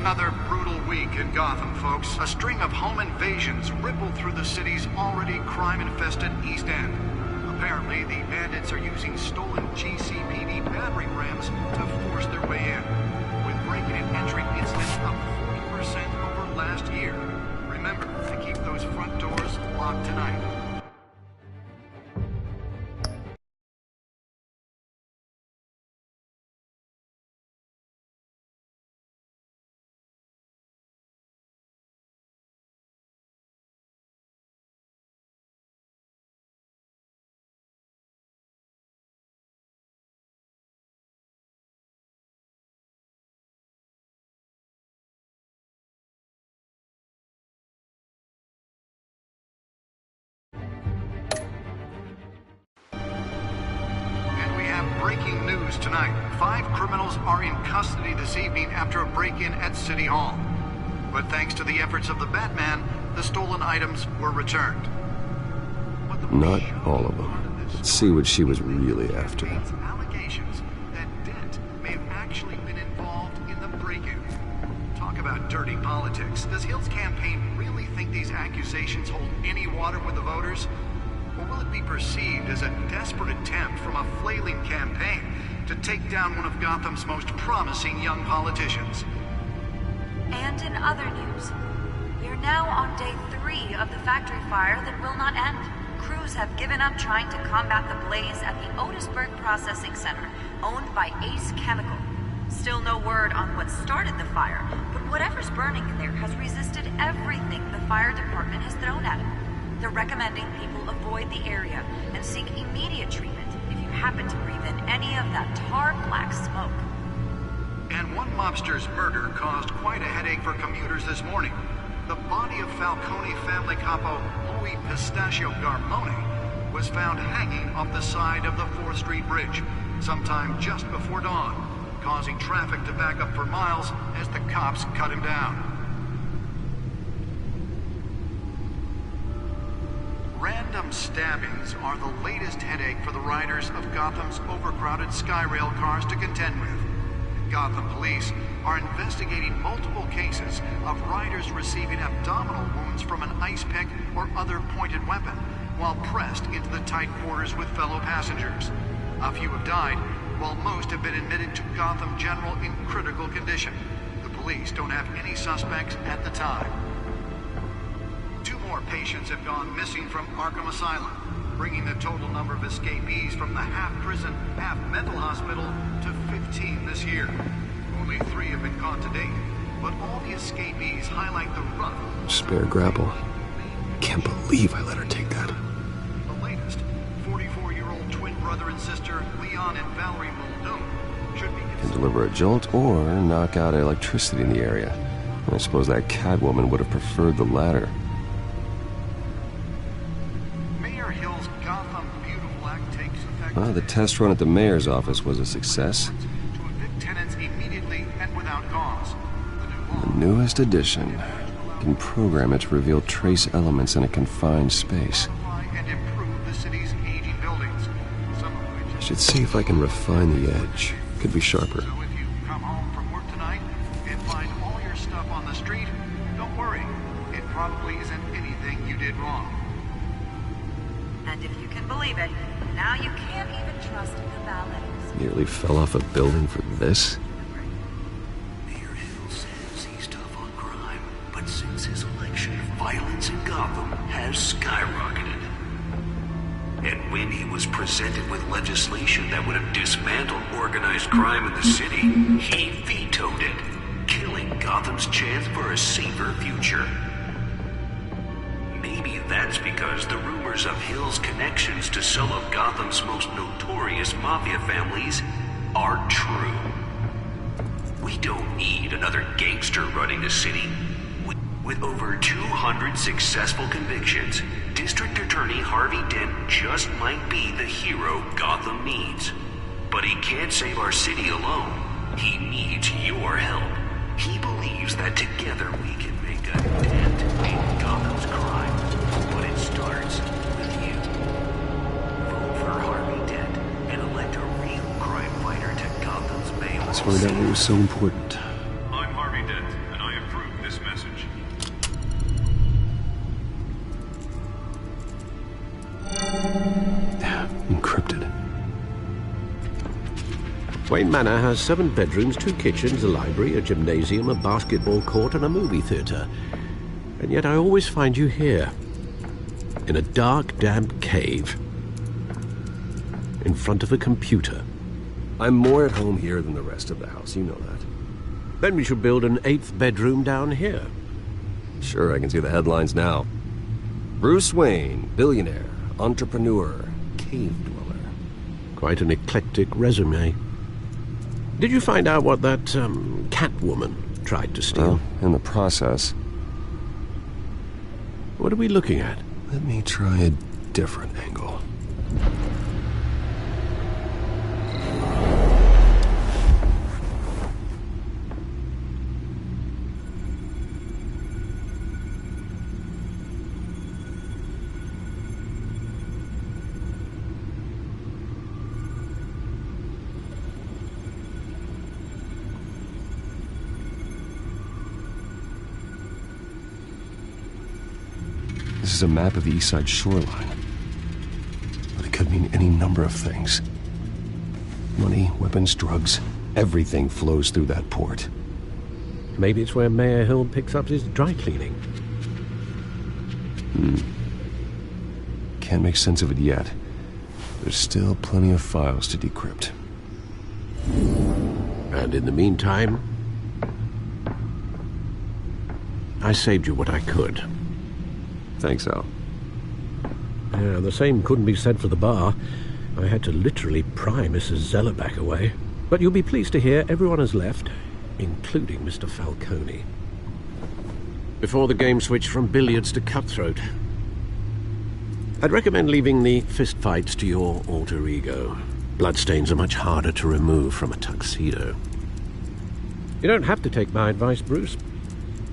Another brutal week in Gotham, folks. A string of home invasions rippled through the city's already crime-infested East End. Apparently, the bandits are using stolen GCPD battering rams to force their way in, with break-in and entry incidents up 40% over last year. Remember to keep those front doors locked tonight. Breaking news tonight. 5 criminals are in custody this evening after a break-in at City Hall. But thanks to the efforts of the Batman, the stolen items were returned. Not all of them. Let's see what she was really after. Allegations that Dent may have actually been involved in the break-in. Talk about dirty politics. Does Hill's campaign really think these accusations hold any water with the voters? Or will it be perceived as a desperate attempt from a flailing campaign to take down one of Gotham's most promising young politicians? And in other news, we are now on day 3 of the factory fire that will not end. Crews have given up trying to combat the blaze at the Otisburg Processing Center, owned by Ace Chemical. Still no word on what started the fire, but whatever's burning in there has resisted everything the fire department has thrown at it. They're recommending people avoid the area and seek immediate treatment if you happen to breathe in any of that tar black smoke. And one mobster's murder caused quite a headache for commuters this morning. The body of Falcone family capo Louis Pistachio Garmone was found hanging off the side of the 4th Street Bridge sometime just before dawn, causing traffic to back up for miles as the cops cut him down. Random stabbings are the latest headache for the riders of Gotham's overcrowded Skyrail cars to contend with. Gotham police are investigating multiple cases of riders receiving abdominal wounds from an ice pick or other pointed weapon while pressed into the tight quarters with fellow passengers. A few have died, while most have been admitted to Gotham General in critical condition. The police don't have any suspects at the time. 2 more patients have gone missing from Arkham Asylum, bringing the total number of escapees from the half-prison, half-mental hospital to 15 this year. Only 3 have been caught to date, but all the escapees highlight the rough... Spare grapple. Can't believe I let her take that. The latest, 44-year-old twin brother and sister Leon and Valerie Muldoon should be... Can deliver a jolt or knock out electricity in the area. I suppose that Catwoman would have preferred the latter. Well, the test run at the mayor's office was a success. To evict tenants immediately and without cause. The newest addition. You can program it to reveal trace elements in a confined space. And improve the city's aging buildings, some of which... I should see if I can refine the edge. Could be sharper. So if you come home from work tonight and find all your stuff on the street, don't worry. It probably did wrong. And if you can believe it, now you can't even trust the valets. Nearly fell off a building for this? Mayor Hill says he's tough on crime, but since his election, violence in Gotham has skyrocketed. And when he was presented with legislation that would have dismantled organized crime in the city, he vetoed it, killing Gotham's chance for a safer future. Maybe that's because the rumors of Hill's connections to some of Gotham's most notorious mafia families are true. We don't need another gangster running the city. With over 200 successful convictions, District Attorney Harvey Dent just might be the hero Gotham needs. But he can't save our city alone. He needs your help. He believes that together we can make a dent in Gotham's crime. But it starts with you. Vote for Harvey Dent and elect a real crime fighter to Gotham's mayor. Let's find out what was so important. I'm Harvey Dent, and I approve this message. Encrypted. Wayne Manor has 7 bedrooms, 2 kitchens, a library, a gymnasium, a basketball court, and a movie theatre. And yet I always find you here, in a dark, damp cave, in front of a computer. I'm more at home here than the rest of the house, you know that. Then we should build an 8th bedroom down here. Sure, I can see the headlines now. Bruce Wayne, billionaire, entrepreneur, cave dweller. Quite an eclectic resume. Did you find out what that, Catwoman tried to steal? Well, in the process. What are we looking at? Let me try a different angle. This is a map of the East Side shoreline. But it could mean any number of things. Money, weapons, drugs, everything flows through that port. Maybe it's where Mayor Hill picks up his dry cleaning. Can't make sense of it yet. There's still plenty of files to decrypt. And in the meantime, I saved you what I could. Thanks, Al. Yeah, the same couldn't be said for the bar. I had to literally pry Mrs. Zellerback away. But you'll be pleased to hear everyone has left, including Mr. Falcone. Before the game switched from billiards to cutthroat. I'd recommend leaving the fistfights to your alter ego. Bloodstains are much harder to remove from a tuxedo. You don't have to take my advice, Bruce,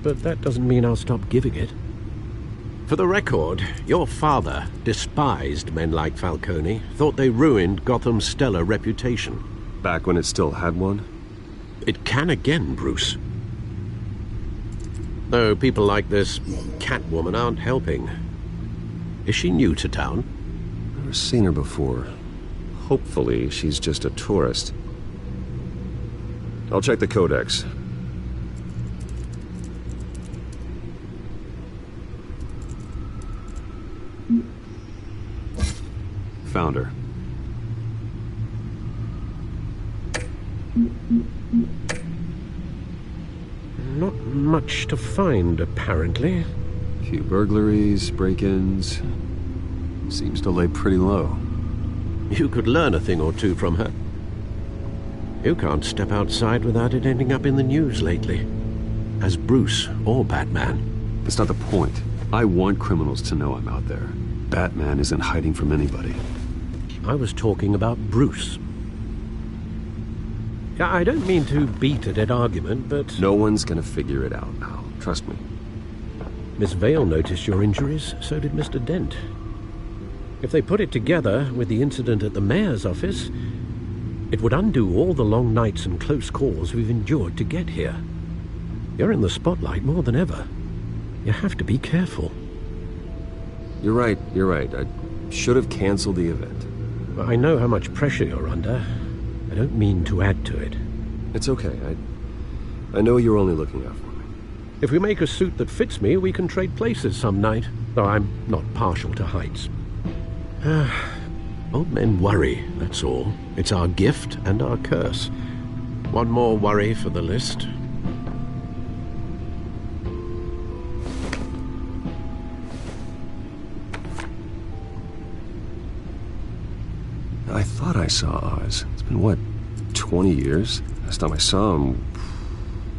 but that doesn't mean I'll stop giving it. For the record, your father despised men like Falcone, thought they ruined Gotham's stellar reputation. Back when it still had one? It can again, Bruce. Though people like this Catwoman aren't helping. Is she new to town? Never seen her before. Hopefully, she's just a tourist. I'll check the codex. Found her. Not much to find, apparently. Few burglaries, break-ins. Seems to lay pretty low. You could learn a thing or two from her. You can't step outside without it ending up in the news lately. As Bruce or Batman. That's not the point. I want criminals to know I'm out there. Batman isn't hiding from anybody. I was talking about Bruce. I don't mean to beat a dead argument, but... No one's gonna figure it out, Al. Trust me. Miss Vale noticed your injuries, so did Mr. Dent. If they put it together with the incident at the mayor's office, it would undo all the long nights and close calls we've endured to get here. You're in the spotlight more than ever. You have to be careful. You're right. I should have canceled the event. I know how much pressure you're under. I don't mean to add to it. It's okay. I know you're only looking out for me. If we make a suit that fits me, we can trade places some night, though I'm not partial to heights. Old men worry, that's all. It's our gift and our curse. One more worry for the list. I thought I saw Oz. It's been, what, 20 years? Last time I saw him,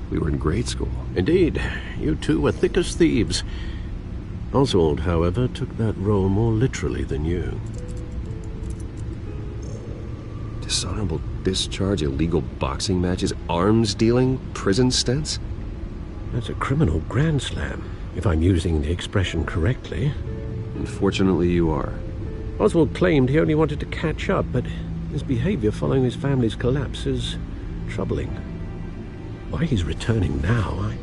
we were in grade school. Indeed, you two were thick as thieves. Oswald, however, took that role more literally than you. Dishonorable discharge, illegal boxing matches, arms dealing, prison stints? That's a criminal grand slam, if I'm using the expression correctly. Unfortunately, you are. Oswald claimed he only wanted to catch up, but his behavior following his family's collapse is troubling. Why he's returning now, I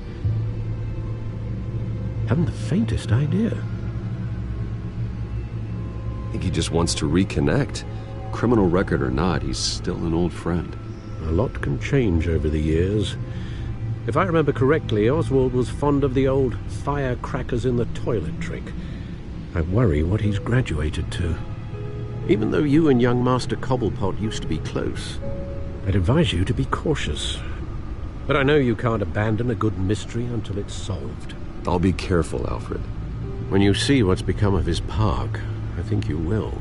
haven't the faintest idea. I think he just wants to reconnect. Criminal record or not, he's still an old friend. A lot can change over the years. If I remember correctly, Oswald was fond of the old firecrackers in the toilet trick. I worry what he's graduated to. Even though you and young Master Cobblepot used to be close, I'd advise you to be cautious. But I know you can't abandon a good mystery until it's solved. I'll be careful, Alfred. When you see what's become of his park, I think you will.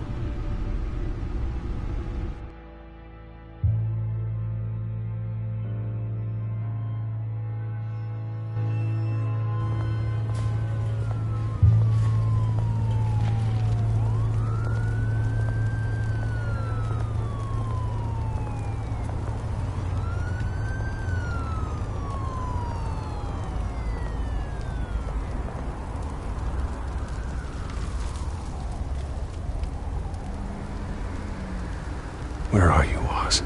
Where are you, Oz?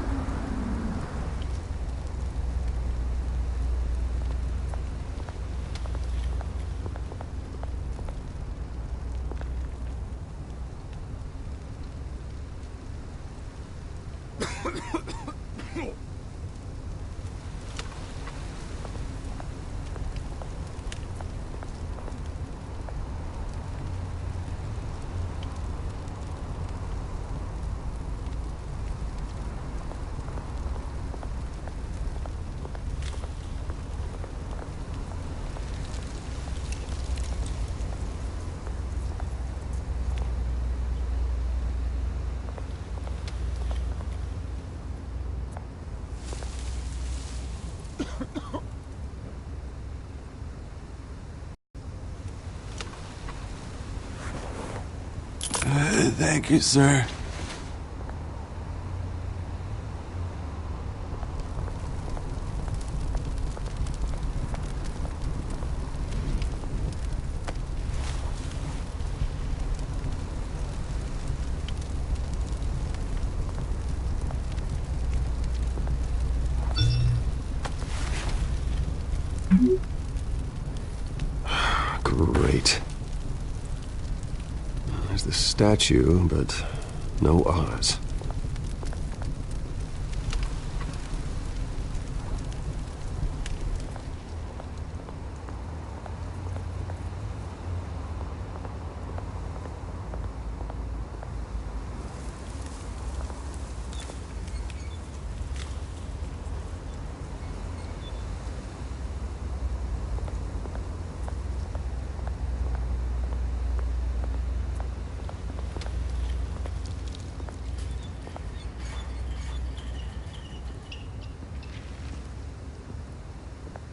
Thank you, sir. Great. There's the statue, but no Oz.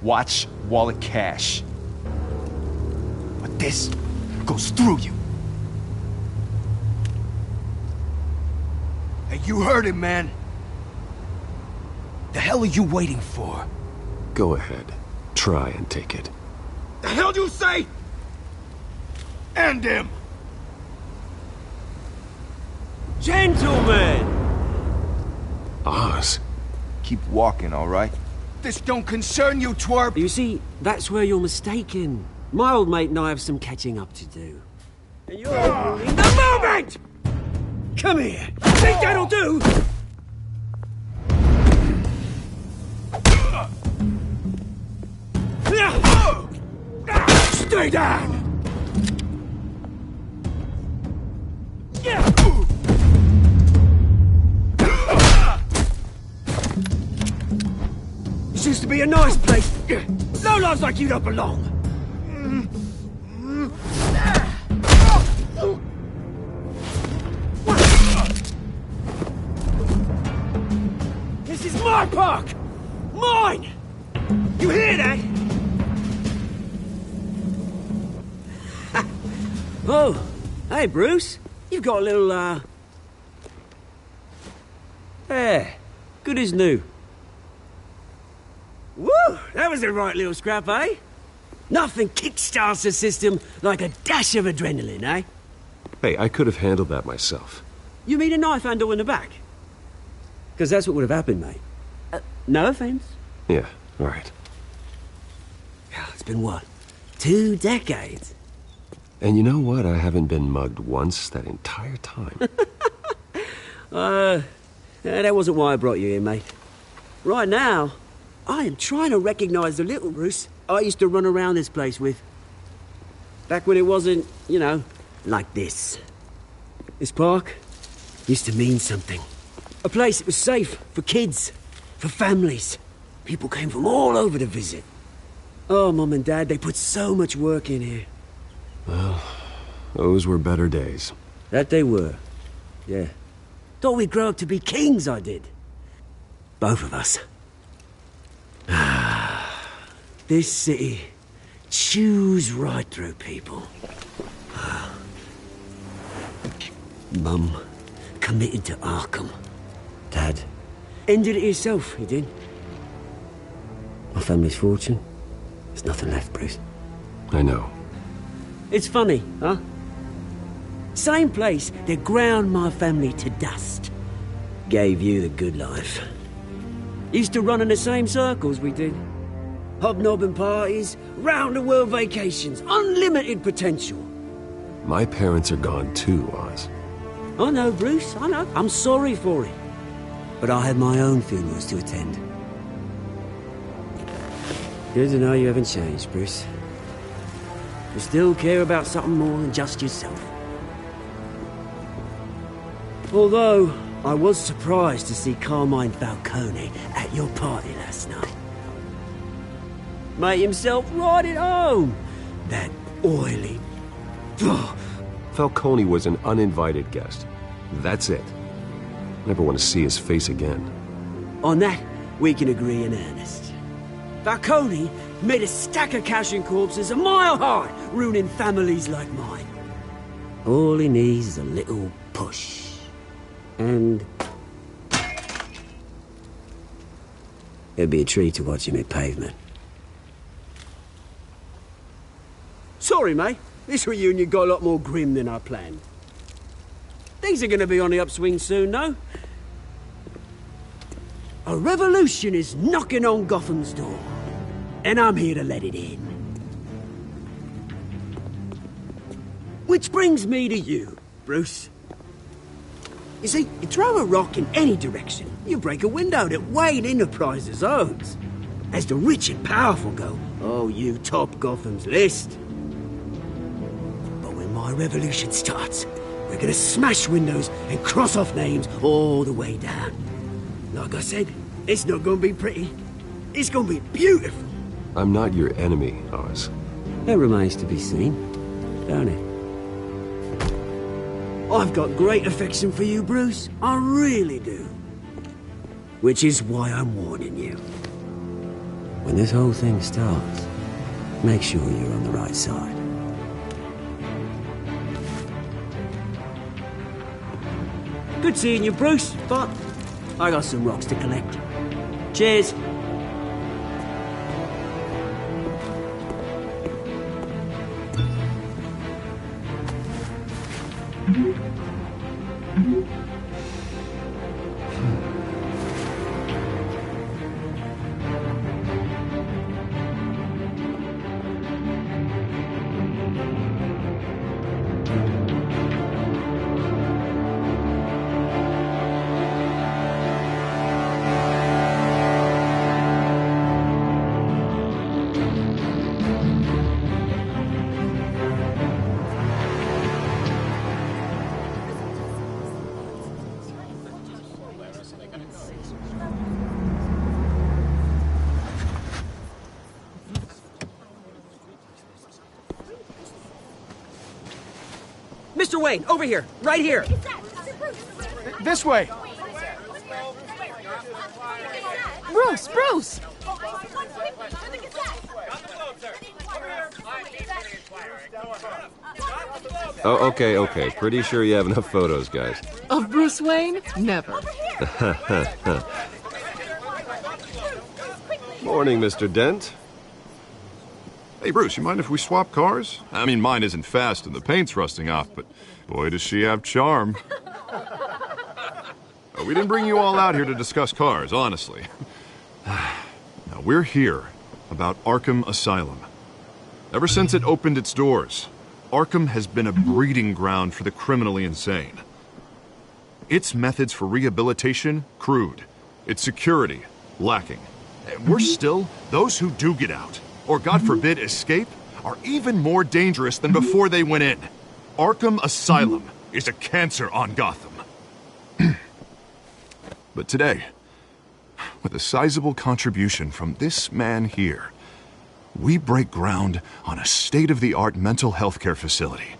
Watch wallet cash. But this goes through you. Hey, you heard him, man. The hell are you waiting for? Go ahead. Try and take it. The hell do you say? End him! Gentlemen! Oz? Keep walking, all right? This don't concern you, twerp! You see, that's where you're mistaken. My old mate and I have some catching up to do. And you're ruining the moment! Come here. Think that'll do? Stay down! This used to be a nice place. No lives like you don't belong. This is my park! Mine! You hear that? Oh, hey, Bruce. You've got a little, Yeah, good as new. Woo! That was the right little scrap, eh? Nothing kickstarts the system like a dash of adrenaline, eh? Hey, I could have handled that myself. You mean a knife handle in the back? Because that's what would have happened, mate. No offense. Yeah, all right. It's been what? 2 decades? And you know what? I haven't been mugged once that entire time. That wasn't why I brought you here, mate. Right now, I am trying to recognize the little Bruce I used to run around this place with. Back when it wasn't, you know, like this. This park used to mean something. A place that was safe for kids, for families. People came from all over to visit. Oh, Mum and Dad, they put so much work in here. Well, those were better days. That they were, yeah. Thought we'd grow up to be kings, I did. Both of us. This city chews right through people. Mum committed to Arkham. Dad ended it himself, he did. My family's fortune, there's nothing left, Bruce. I know. It's funny, huh? Same place that ground my family to dust. Gave you the good life. Used to run in the same circles we did. Hobnobbing parties, round-the-world vacations, unlimited potential. My parents are gone too, Oz. I know, Bruce, I know. I'm sorry for it. But I have my own funerals to attend. Good to know you haven't changed, Bruce. You still care about something more than just yourself. Although, I was surprised to see Carmine Falcone at your party last night. Made himself right at home. That oily... Falcone was an uninvited guest. That's it. Never want to see his face again. On that, we can agree in earnest. Falcone made a stack of cash and corpses a mile high, ruining families like mine. All he needs is a little push. And... it'd be a treat to watch him hit pavement. Sorry, mate. This reunion got a lot more grim than I planned. Things are gonna be on the upswing soon, though. A revolution is knocking on Gotham's door. And I'm here to let it in. Which brings me to you, Bruce. You see, you throw a rock in any direction, you break a window that Wayne Enterprises owns. As the rich and powerful go, oh, you top Gotham's list. But when my revolution starts, we're gonna smash windows and cross off names all the way down. Like I said, it's not gonna be pretty. It's gonna be beautiful. I'm not your enemy, Oz. That remains to be seen, don't it? I've got great affection for you, Bruce. I really do. Which is why I'm warning you. When this whole thing starts, make sure you're on the right side. Good seeing you, Bruce, but I got some rocks to collect. Cheers. Mr. Wayne, over here, right here. This way. Bruce! Oh, okay. Pretty sure you have enough photos, guys. Of Bruce Wayne? Never. Morning, Mr. Dent. Hey, Bruce, you mind if we swap cars? I mean, mine isn't fast and the paint's rusting off, but boy, does she have charm. We didn't bring you all out here to discuss cars, honestly. Now, we're here about Arkham Asylum. Ever since it opened its doors, Arkham has been a breeding ground for the criminally insane. Its methods for rehabilitation, crude. Its security, lacking. And worse still, those who do get out, or God forbid escape, are even more dangerous than before they went in. Arkham Asylum is a cancer on Gotham. But today, with a sizable contribution from this man here, we break ground on a state-of-the-art mental health care facility.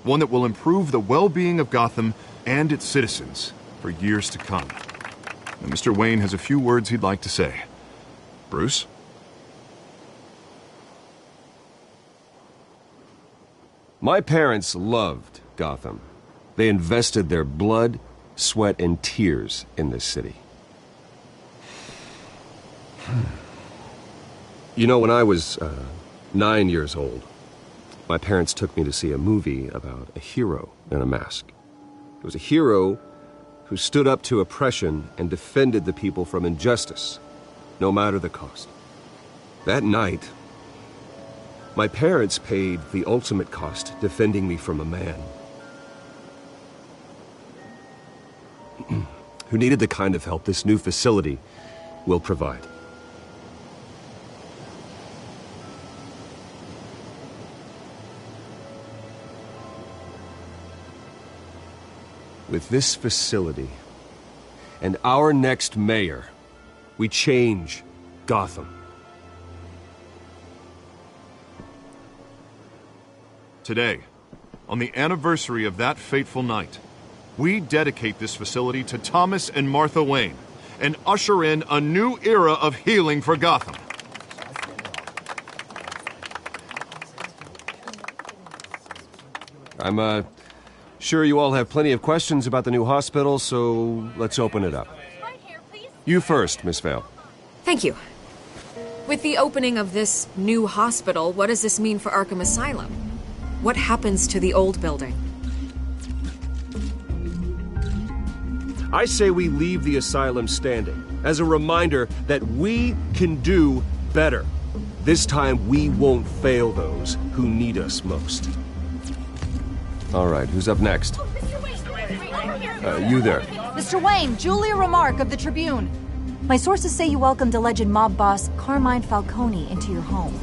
One that will improve the well-being of Gotham and its citizens for years to come. And Mr. Wayne has a few words he'd like to say. Bruce? My parents loved Gotham. They invested their blood, sweat, and tears in this city. You know, when I was 9 years old, my parents took me to see a movie about a hero in a mask. It was a hero who stood up to oppression and defended the people from injustice, no matter the cost. That night, my parents paid the ultimate cost defending me from a man who needed the kind of help this new facility will provide. With this facility and our next mayor, we change Gotham. Today, on the anniversary of that fateful night, we dedicate this facility to Thomas and Martha Wayne and usher in a new era of healing for Gotham. I'm sure you all have plenty of questions about the new hospital, so let's open it up. You first, Miss Vale. Thank you. With the opening of this new hospital, what does this mean for Arkham Asylum? What happens to the old building? I say we leave the asylum standing as a reminder that we can do better. This time we won't fail those who need us most. All right, who's up next? You there. Mr. Wayne, Julia Remark of the Tribune. My sources say you welcomed alleged mob boss Carmine Falcone into your home.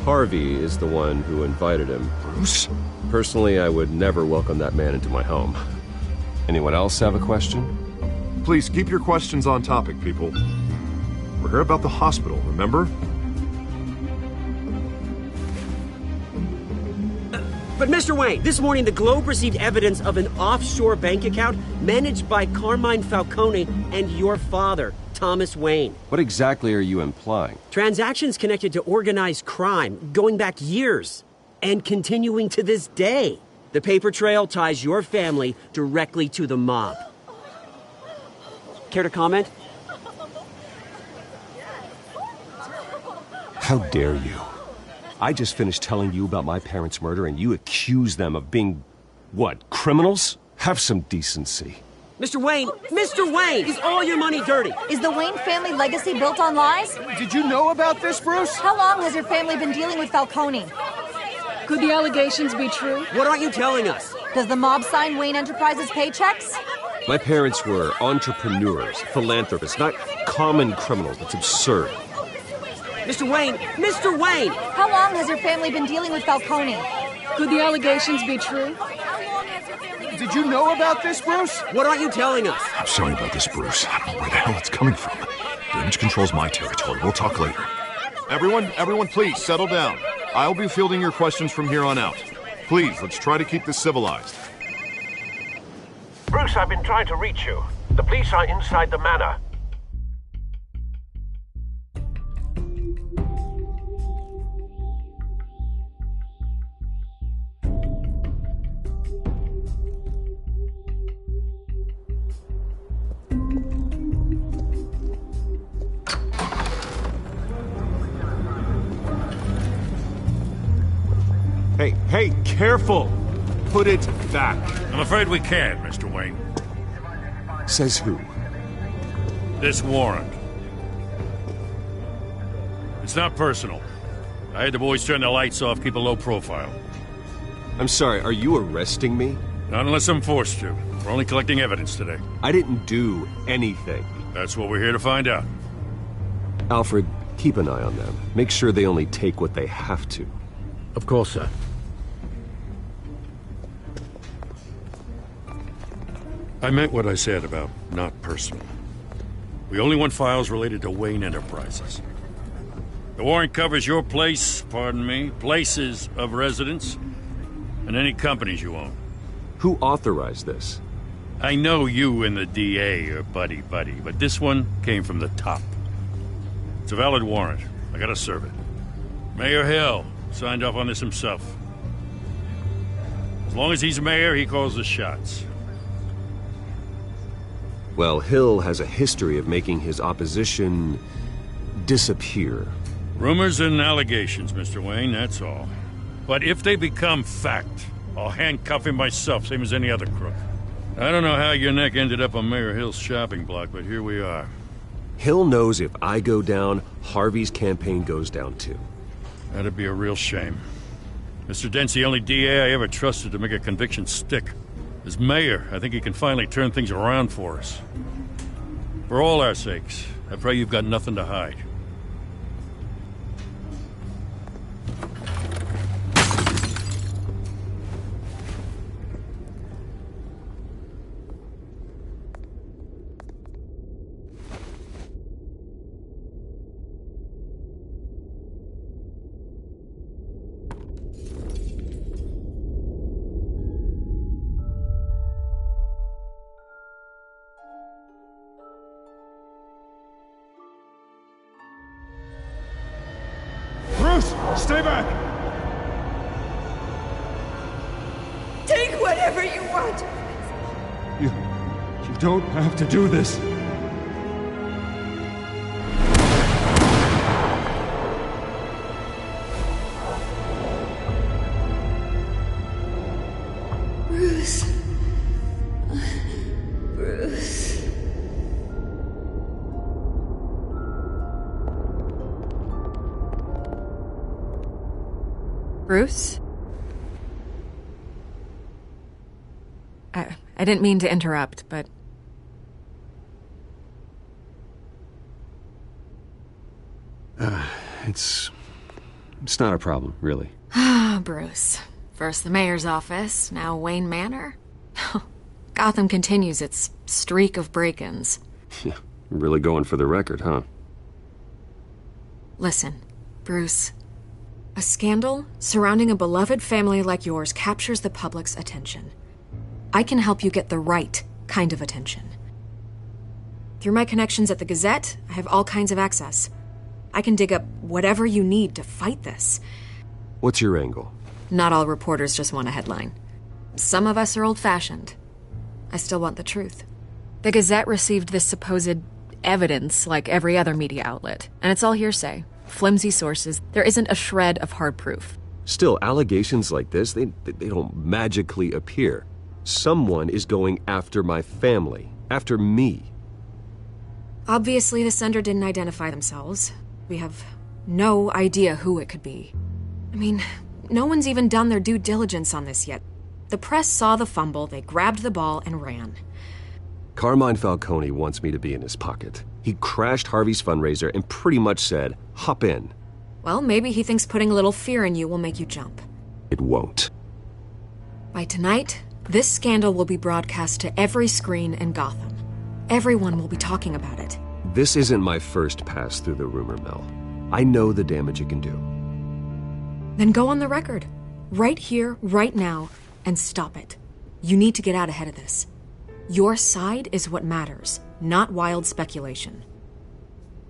Harvey is the one who invited him. Bruce? Personally, I would never welcome that man into my home. Anyone else have a question? Please keep your questions on topic, people. We're here about the hospital, remember? But Mr. Wayne, this morning the Globe received evidence of an offshore bank account managed by Carmine Falcone and your father, Thomas Wayne. What exactly are you implying? Transactions connected to organized crime going back years and continuing to this day. The paper trail ties your family directly to the mob. Care to comment? How dare you? I just finished telling you about my parents' murder and you accuse them of being, what, criminals? Have some decency. Mr. Wayne, is all your money dirty? Is the Wayne family legacy built on lies? Did you know about this, Bruce? How long has your family been dealing with Falcone? Could the allegations be true? What aren't you telling us? Does the mob sign Wayne Enterprises paychecks? My parents were entrepreneurs, philanthropists, not common criminals. That's absurd. Mr. Wayne! How long has your family been dealing with Falcone? Could the allegations be true? Did you know about this, Bruce? What aren't you telling us? I'm sorry about this, Bruce. I don't know where the hell it's coming from. Damage control's my territory. We'll talk later. Everyone, please settle down. I'll be fielding your questions from here on out. Please, let's try to keep this civilized. Bruce, I've been trying to reach you. The police are inside the manor. Hey, careful! Put it back. I'm afraid we can't, Mr. Wayne. Says who? This warrant. It's not personal. I had the boys turn the lights off, keep a low profile. I'm sorry, are you arresting me? Not unless I'm forced to. We're only collecting evidence today. I didn't do anything. That's what we're here to find out. Alfred, keep an eye on them. Make sure they only take what they have to. Of course, sir. I meant what I said about not personal. We only want files related to Wayne Enterprises. The warrant covers your place, pardon me, places of residence, and any companies you own. Who authorized this? I know you and the DA are buddy-buddy, but this one came from the top. It's a valid warrant. I gotta serve it. Mayor Hill signed off on this himself. As long as he's mayor, he calls the shots. Well, Hill has a history of making his opposition disappear. Rumors and allegations, Mr. Wayne, that's all. But if they become fact, I'll handcuff him myself, same as any other crook. I don't know how your neck ended up on Mayor Hill's shopping block, but here we are. Hill knows if I go down, Harvey's campaign goes down too. That'd be a real shame. Mr. Dent's the only DA I ever trusted to make a conviction stick. As mayor, I think he can finally turn things around for us. For all our sakes, I pray you've got nothing to hide. Stay back! Take whatever you want! You don't have to do this. Bruce. Bruce. Bruce? I didn't mean to interrupt, but... It's not a problem, really. Ah, Bruce. First the mayor's office, now Wayne Manor. Gotham continues its streak of break-ins. Yeah, really going for the record, huh? Listen, Bruce. A scandal surrounding a beloved family like yours captures the public's attention. I can help you get the right kind of attention. Through my connections at the Gazette, I have all kinds of access. I can dig up whatever you need to fight this. What's your angle? Not all reporters just want a headline. Some of us are old-fashioned. I still want the truth. The Gazette received this supposed evidence like every other media outlet, and it's all hearsay. Flimsy sources. There isn't a shred of hard proof. Still, allegations like this, they don't magically appear. Someone is going after my family, after me. Obviously, the sender didn't identify themselves. We have no idea who it could be. I mean, no one's even done their due diligence on this yet. The press saw the fumble, they grabbed the ball and ran. Carmine Falcone wants me to be in his pocket. He crashed Harvey's fundraiser and pretty much said, hop in. Well, maybe he thinks putting a little fear in you will make you jump. It won't. By tonight, this scandal will be broadcast to every screen in Gotham. Everyone will be talking about it. This isn't my first pass through the rumor mill. I know the damage it can do. Then go on the record. Right here, right now, and stop it. You need to get out ahead of this. Your side is what matters, not wild speculation.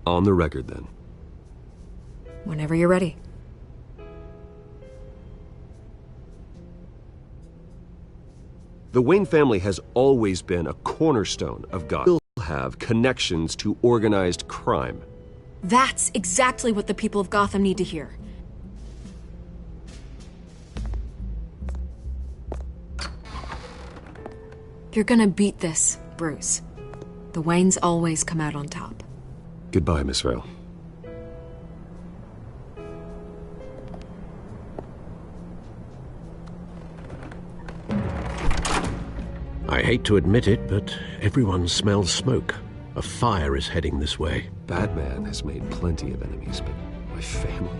On the record, then. Whenever you're ready. The Wayne family has always been a cornerstone of Gotham. Will have connections to organized crime. That's exactly what the people of Gotham need to hear. You're gonna beat this, Bruce. The Waynes always come out on top. Goodbye, Miss Vale. I hate to admit it, but everyone smells smoke. A fire is heading this way. Batman has made plenty of enemies, but my family?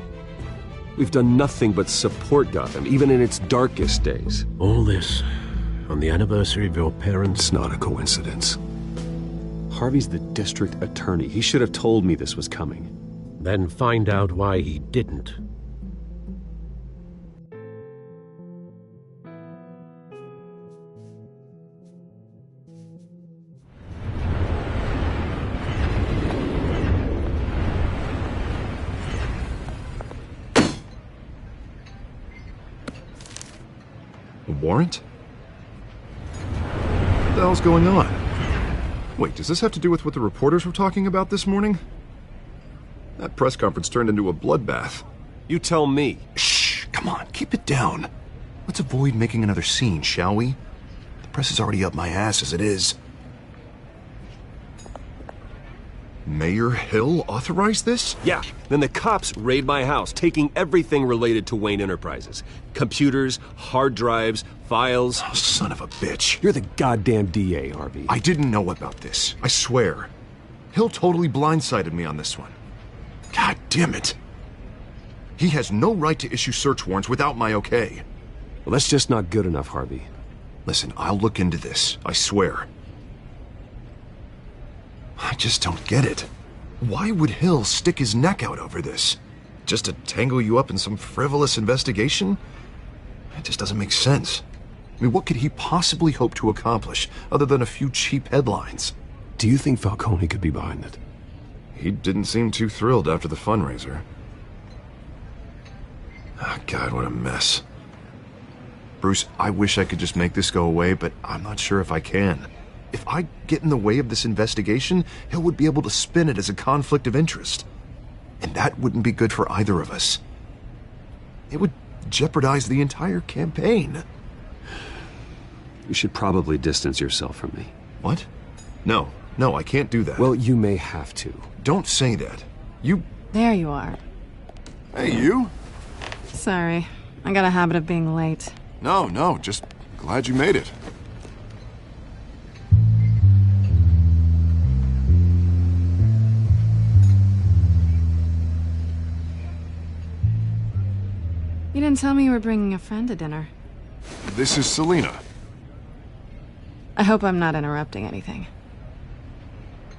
We've done nothing but support Gotham, even in its darkest days. All this on the anniversary of your parents'... It's not a coincidence. Harvey's the district attorney. He should have told me this was coming. Then find out why he didn't. A warrant? What the hell's going on? Wait, does this have to do with what the reporters were talking about this morning? That press conference turned into a bloodbath. You tell me. Shh, come on, keep it down. Let's avoid making another scene, shall we? The press is already up my ass as it is. Mayor Hill authorized this? Yeah, then the cops raid my house, taking everything related to Wayne Enterprises. Computers, hard drives, files. Oh, son of a bitch. You're the goddamn DA, Harvey. I didn't know about this, I swear. Hill totally blindsided me on this one. God damn it. He has no right to issue search warrants without my okay. Well, that's just not good enough, Harvey. Listen, I'll look into this, I swear. I just don't get it. Why would Hill stick his neck out over this? Just to tangle you up in some frivolous investigation? It just doesn't make sense. I mean, what could he possibly hope to accomplish other than a few cheap headlines? Do you think Falcone could be behind it? He didn't seem too thrilled after the fundraiser. Oh, God, what a mess. Bruce, I wish I could just make this go away, but I'm not sure if I can. If I get in the way of this investigation, Hill would be able to spin it as a conflict of interest. And that wouldn't be good for either of us. It would jeopardize the entire campaign. You should probably distance yourself from me. What? No, I can't do that. Well, you may have to. Don't say that. You... There you are. Hey, you? Sorry. I got a habit of being late. No, just glad you made it. You didn't tell me you were bringing a friend to dinner. This is Selina. I hope I'm not interrupting anything.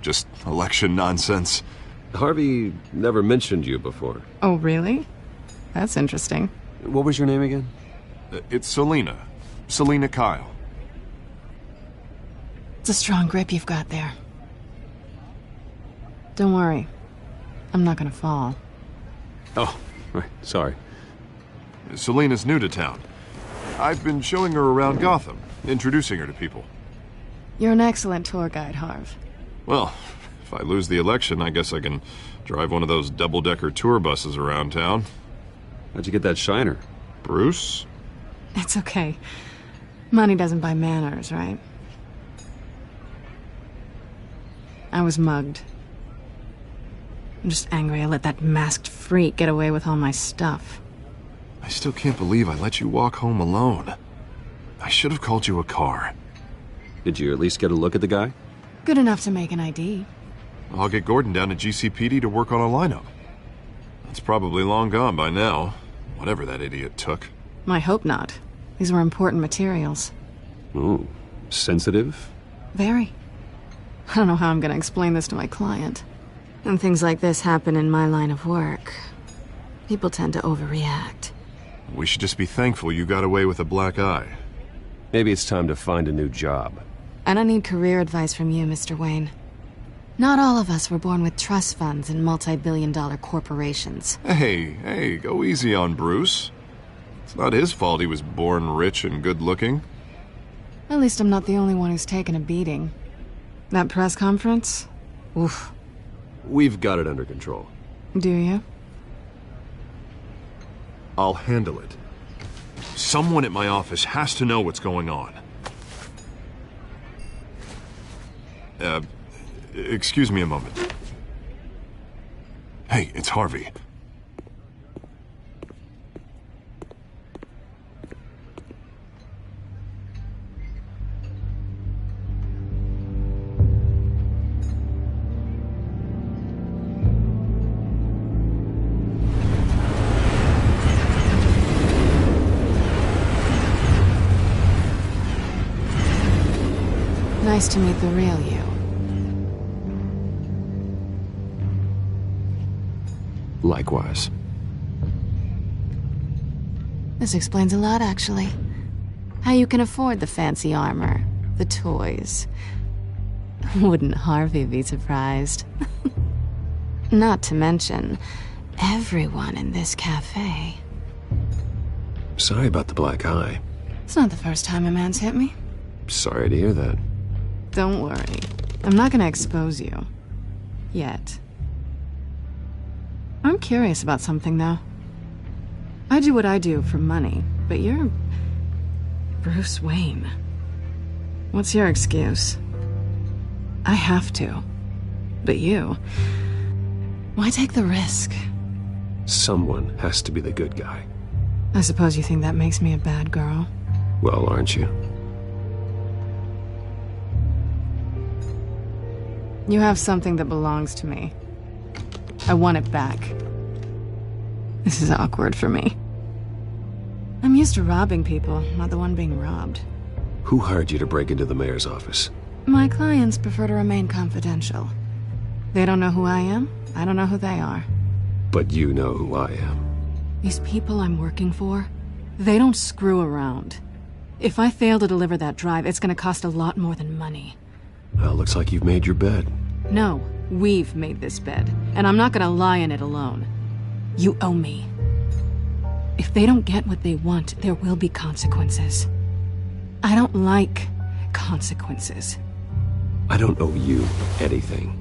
Just election nonsense. Harvey never mentioned you before. Oh, really? That's interesting. What was your name again? It's Selina. Selina Kyle. It's a strong grip you've got there. Don't worry. I'm not gonna fall. Oh, right. Sorry. Selina's new to town. I've been showing her around Gotham, introducing her to people. You're an excellent tour guide, Harv. Well, if I lose the election, I guess I can drive one of those double-decker tour buses around town. How'd you get that shiner? Bruce? It's okay. Money doesn't buy manners, right? I was mugged. I'm just angry I let that masked freak get away with all my stuff. I still can't believe I let you walk home alone. I should have called you a car. Did you at least get a look at the guy? Good enough to make an ID. I'll get Gordon down to GCPD to work on a lineup. That's probably long gone by now, whatever that idiot took. I hope not. These were important materials. Ooh, sensitive? Very. I don't know how I'm gonna explain this to my client. And things like this happen in my line of work. People tend to overreact. We should just be thankful you got away with a black eye. Maybe it's time to find a new job. I don't need career advice from you, Mr. Wayne. Not all of us were born with trust funds and multi-billion-dollar corporations. Hey, go easy on Bruce. It's not his fault he was born rich and good-looking. At least I'm not the only one who's taken a beating. That press conference? Oof. We've got it under control. Do you? I'll handle it. Someone at my office has to know what's going on. Excuse me a moment. Hey, it's Harvey. Nice to meet the real you. Likewise. This explains a lot, actually. How you can afford the fancy armor, the toys. Wouldn't Harvey be surprised? Not to mention, everyone in this cafe. Sorry about the black eye. It's not the first time a man's hit me. Sorry to hear that. Don't worry. I'm not gonna expose you. Yet. I'm curious about something, though. I do what I do for money, but you're... Bruce Wayne. What's your excuse? I have to. But you... Why take the risk? Someone has to be the good guy. I suppose you think that makes me a bad girl? Well, aren't you? You have something that belongs to me. I want it back. This is awkward for me. I'm used to robbing people, not the one being robbed. Who hired you to break into the mayor's office? My clients prefer to remain confidential. They don't know who I am, I don't know who they are. But you know who I am. These people I'm working for, they don't screw around. If I fail to deliver that drive, it's gonna cost a lot more than money. Well, looks like you've made your bed. No, we've made this bed, and I'm not gonna lie in it alone. You owe me. If they don't get what they want, there will be consequences. I don't like consequences. I don't owe you anything.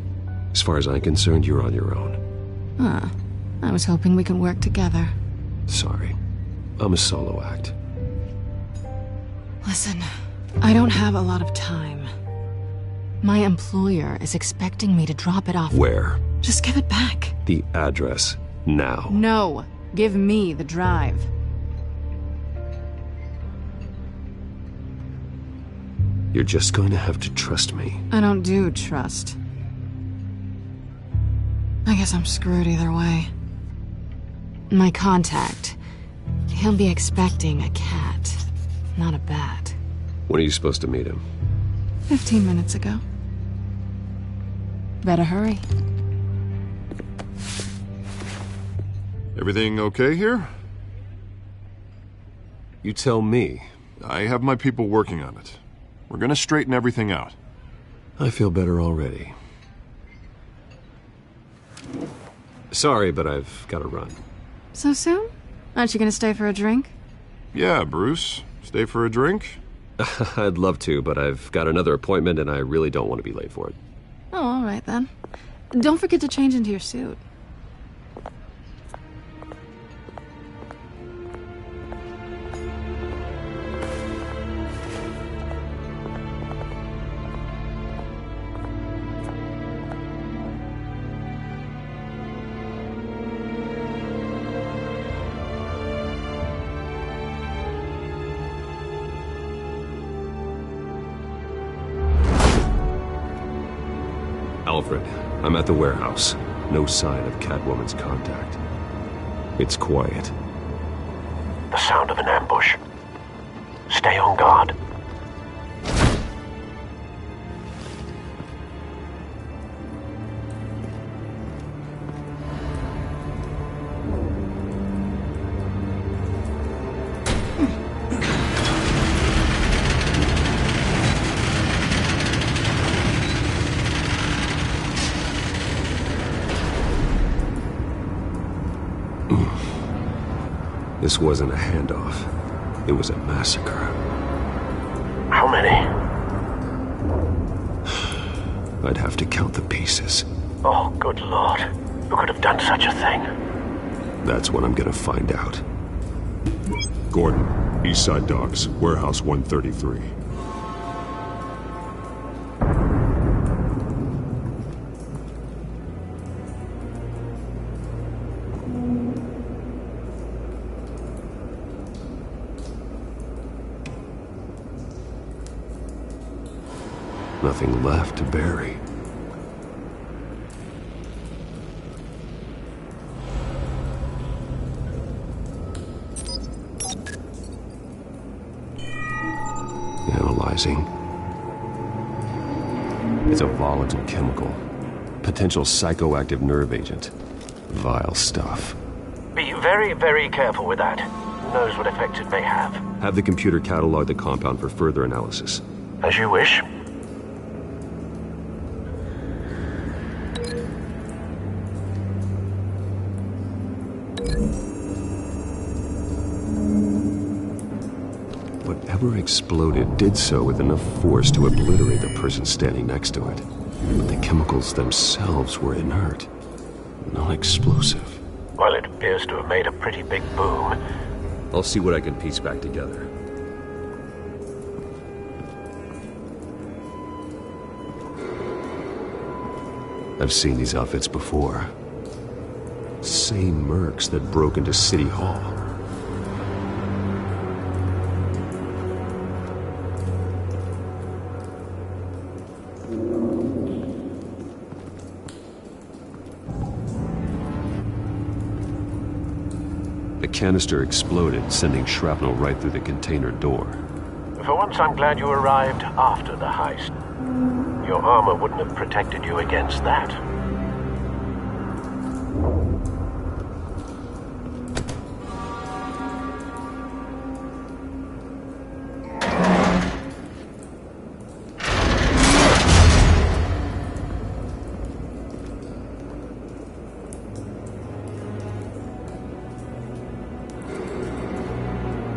As far as I'm concerned, you're on your own. Huh. I was hoping we could work together. Sorry. I'm a solo act. Listen, I don't have a lot of time. My employer is expecting me to drop it off. Where? Just give it back. The address, now. No. Give me the drive. You're just going to have to trust me. I don't do trust. I guess I'm screwed either way. My contact, he'll be expecting a cat, not a bat. When are you supposed to meet him? 15 minutes ago. Better hurry. Everything okay here? You tell me. I have my people working on it. We're gonna straighten everything out. I feel better already. Sorry, but I've got to run. So soon? Aren't you gonna stay for a drink? Yeah, Bruce. Stay for a drink? I'd love to, but I've got another appointment and I really don't want to be late for it. Oh, all right then. Don't forget to change into your suit. Alfred, I'm at the warehouse. No sign of Catwoman's contact. It's quiet. The sound of an ambush. Stay on guard. This wasn't a handoff. It was a massacre. How many? I'd have to count the pieces. Oh, good lord. Who could have done such a thing? That's what I'm gonna find out. Gordon, Eastside Docks, Warehouse 133. Nothing left to bury. Analyzing. It's a volatile chemical. Potential psychoactive nerve agent. Vile stuff. Be very, very careful with that. Who knows what effects it may have. Have the computer catalog the compound for further analysis. As you wish. Whatever exploded did so with enough force to obliterate the person standing next to it. But the chemicals themselves were inert, non-explosive. Well, it appears to have made a pretty big boom. I'll see what I can piece back together. I've seen these outfits before. Same mercs that broke into City Hall. The canister exploded, sending shrapnel right through the container door. For once, I'm glad you arrived after the heist. Your armor wouldn't have protected you against that.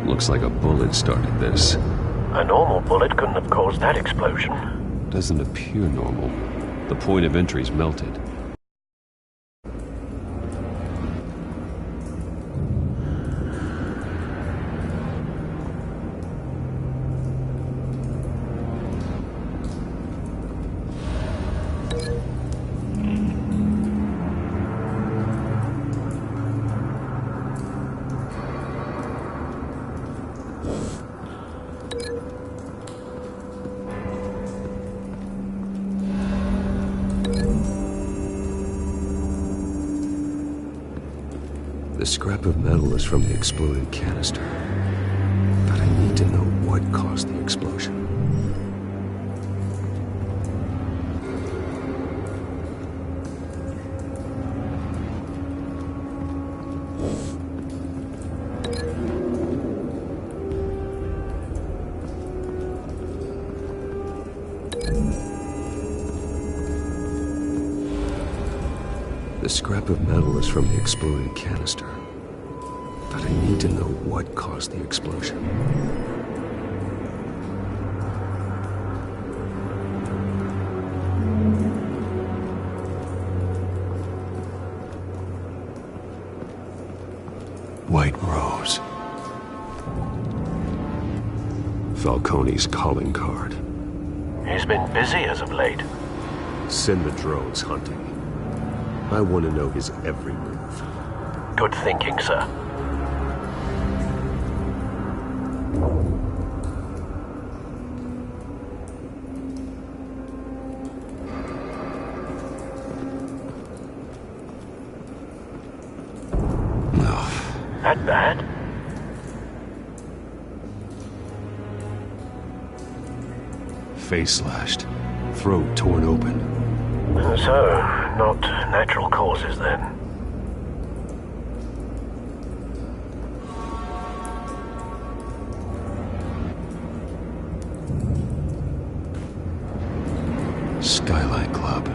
Looks like a bullet started this. A normal bullet couldn't have caused that explosion. Doesn't appear normal. The point of entry's melted. The scrap of metal is from the exploded canister. But I need to know what caused the explosion. The scrap of metal is from the exploded canister. But I need to know what caused the explosion. White Rose. Falcone's calling card. He's been busy as of late. Send the drones hunting. I want to know his every move. Good thinking, sir. That bad? Face slashed. Throat torn open. So, not natural causes then. Skylight Club.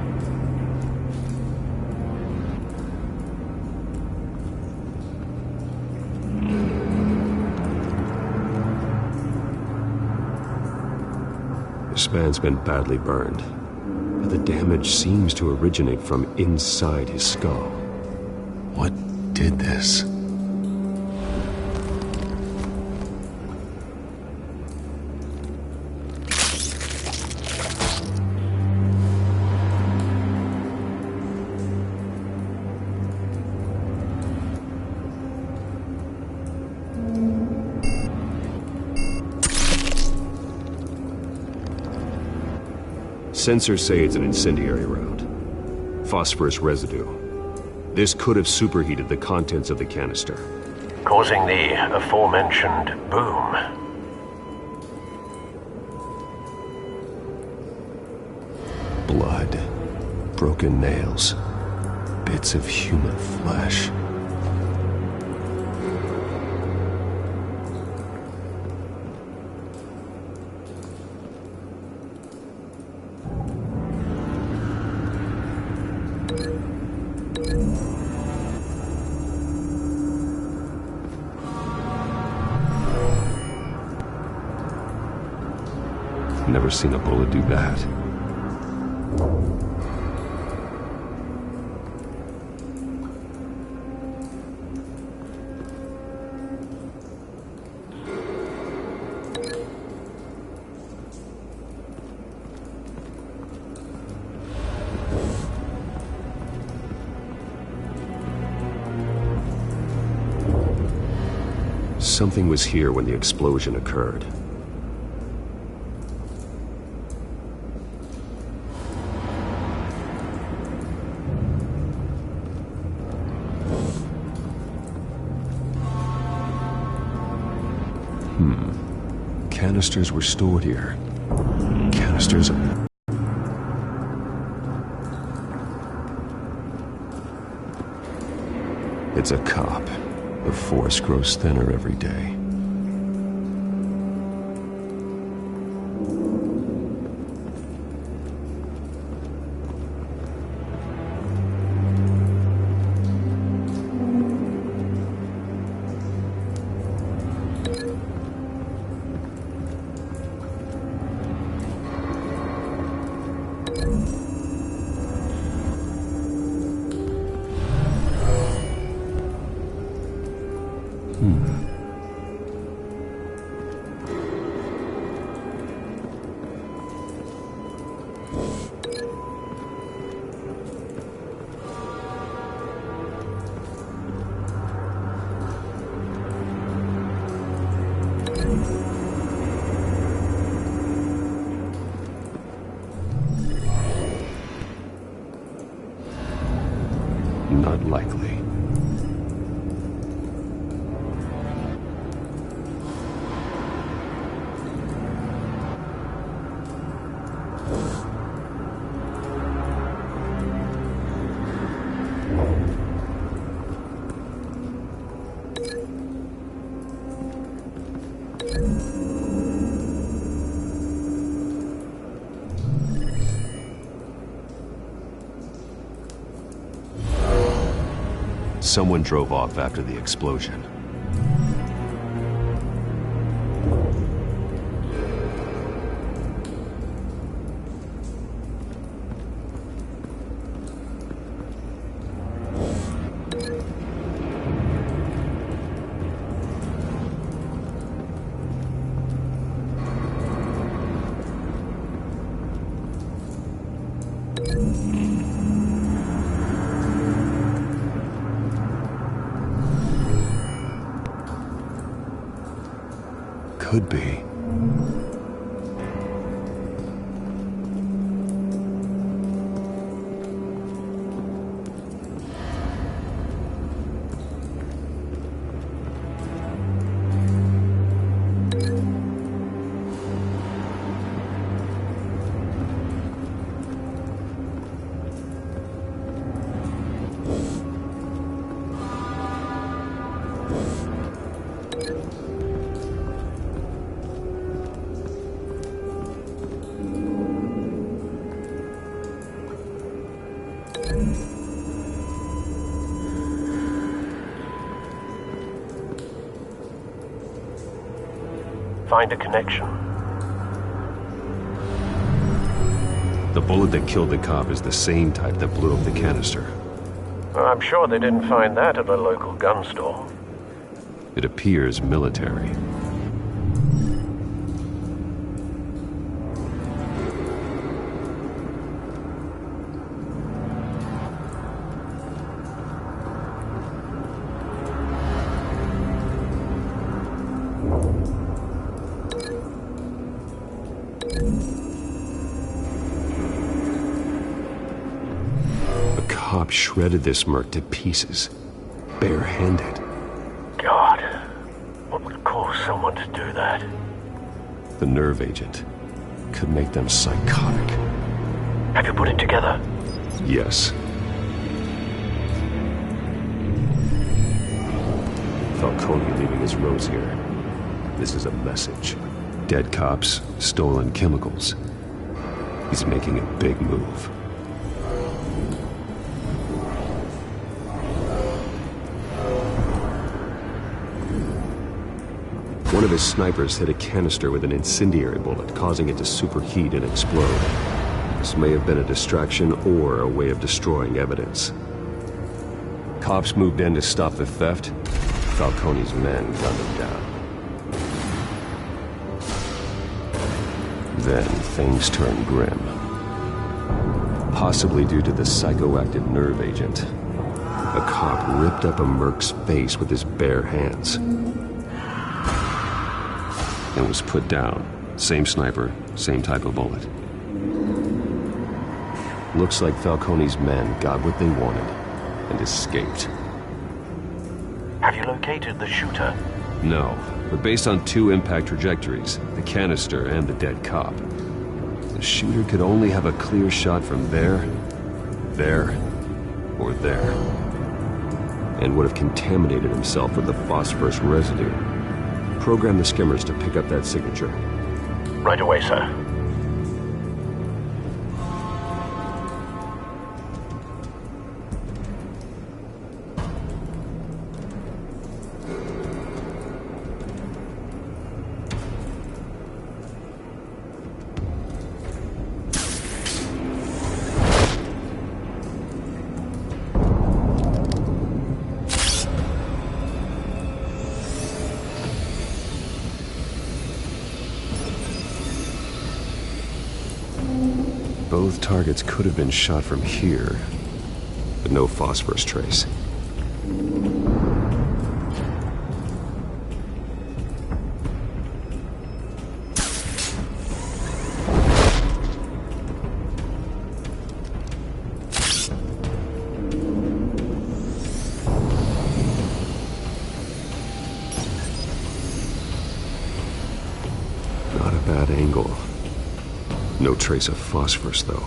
Span's been badly burned, but the damage seems to originate from inside his skull. What did this? Sensors say it's an incendiary round. Phosphorus residue. This could have superheated the contents of the canister, causing the aforementioned boom. Blood, broken nails, bits of human flesh. Never seen a bullet do that. Something was here when the explosion occurred. Canisters were stored here. Canisters of... It's a cop. The force grows thinner every day. Not likely. Someone drove off after the explosion. Could be. Find a connection. The bullet that killed the cop is the same type that blew up the canister. I'm sure they didn't find that at a local gun store. It appears military. Shredded this merc to pieces, barehanded. God, what would cause someone to do that? The nerve agent could make them psychotic. Have you put it together? Yes. Falcone leaving his rose here. This is a message. Dead cops, stolen chemicals. He's making a big move. One of his snipers hit a canister with an incendiary bullet, causing it to superheat and explode. This may have been a distraction or a way of destroying evidence. Cops moved in to stop the theft. Falcone's men gunned him down. Then things turned grim. Possibly due to the psychoactive nerve agent. A cop ripped up a merc's face with his bare hands. And was put down. Same sniper, same type of bullet. Looks like Falcone's men got what they wanted and escaped. Have you located the shooter? No, but based on two impact trajectories, the canister and the dead cop, the shooter could only have a clear shot from there, or there, and would have contaminated himself with the phosphorus residue. Program the skimmers to pick up that signature. Right away, sir. Both targets could have been shot from here, but no phosphorus trace. Not a bad angle. No trace of phosphorus, though.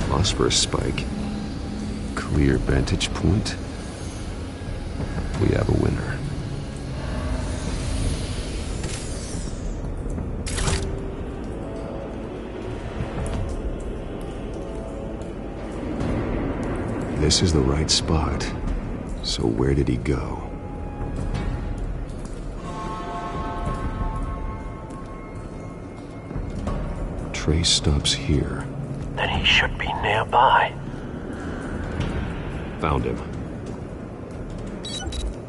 Phosphorus spike. Clear vantage point. We have a winner. This is the right spot. So where did he go? Trace stops here. Then he should be nearby. Found him.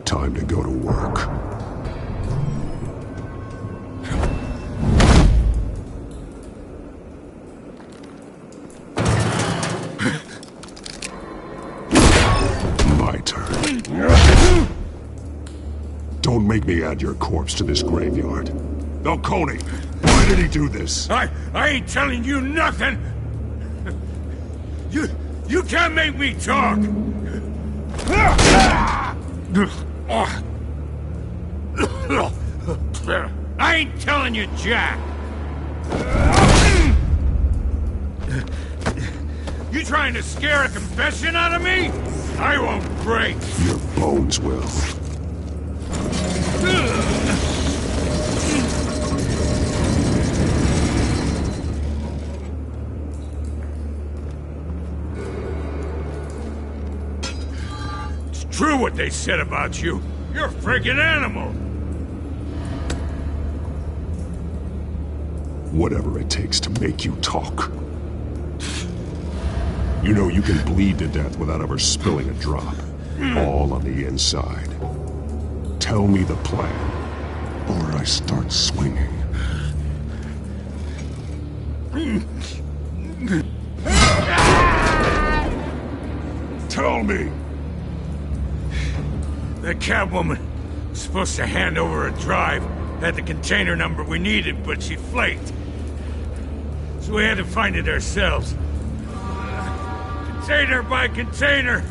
Time to go to work. My turn. Don't make me add your corpse to this graveyard. Falcone, why did he do this? I ain't telling you nothing! You can't make me talk! I ain't telling you, Jack! You trying to scare a confession out of me? I won't break. Your bones will. It's true what they said about you. You're a freaking animal. Whatever it takes to make you talk. You know you can bleed to death without ever spilling a drop. All on the inside. Tell me the plan, or I start swinging. Tell me! The Catwoman was supposed to hand over a drive, had the container number we needed, but she flaked. So we had to find it ourselves. Container by container.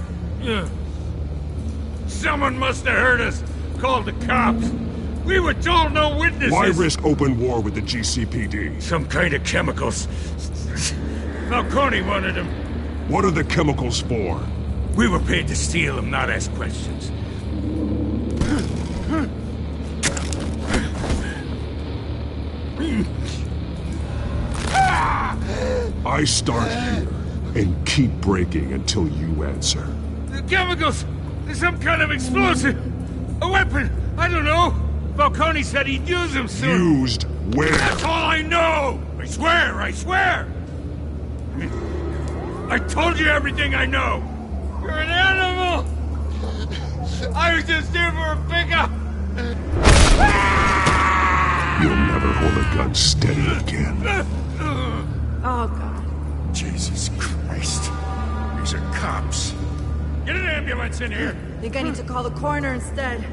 Someone must have heard us, called the cops. We were told no witnesses. Why risk open war with the GCPD? Some kind of chemicals. Falcone wanted them. What are the chemicals for? We were paid to steal them, not ask questions. I start here and keep breaking until you answer. The chemicals! There's some kind of explosive! A weapon! I don't know! Falcone said he'd use them soon! Used where? That's all I know! I swear! I swear! I told you everything I know! You're an animal! I was just here for a pickup! You'll never hold a gun steady again. Oh, God. Jesus Christ. These are cops. Get an ambulance in here! Think I need to call the coroner instead.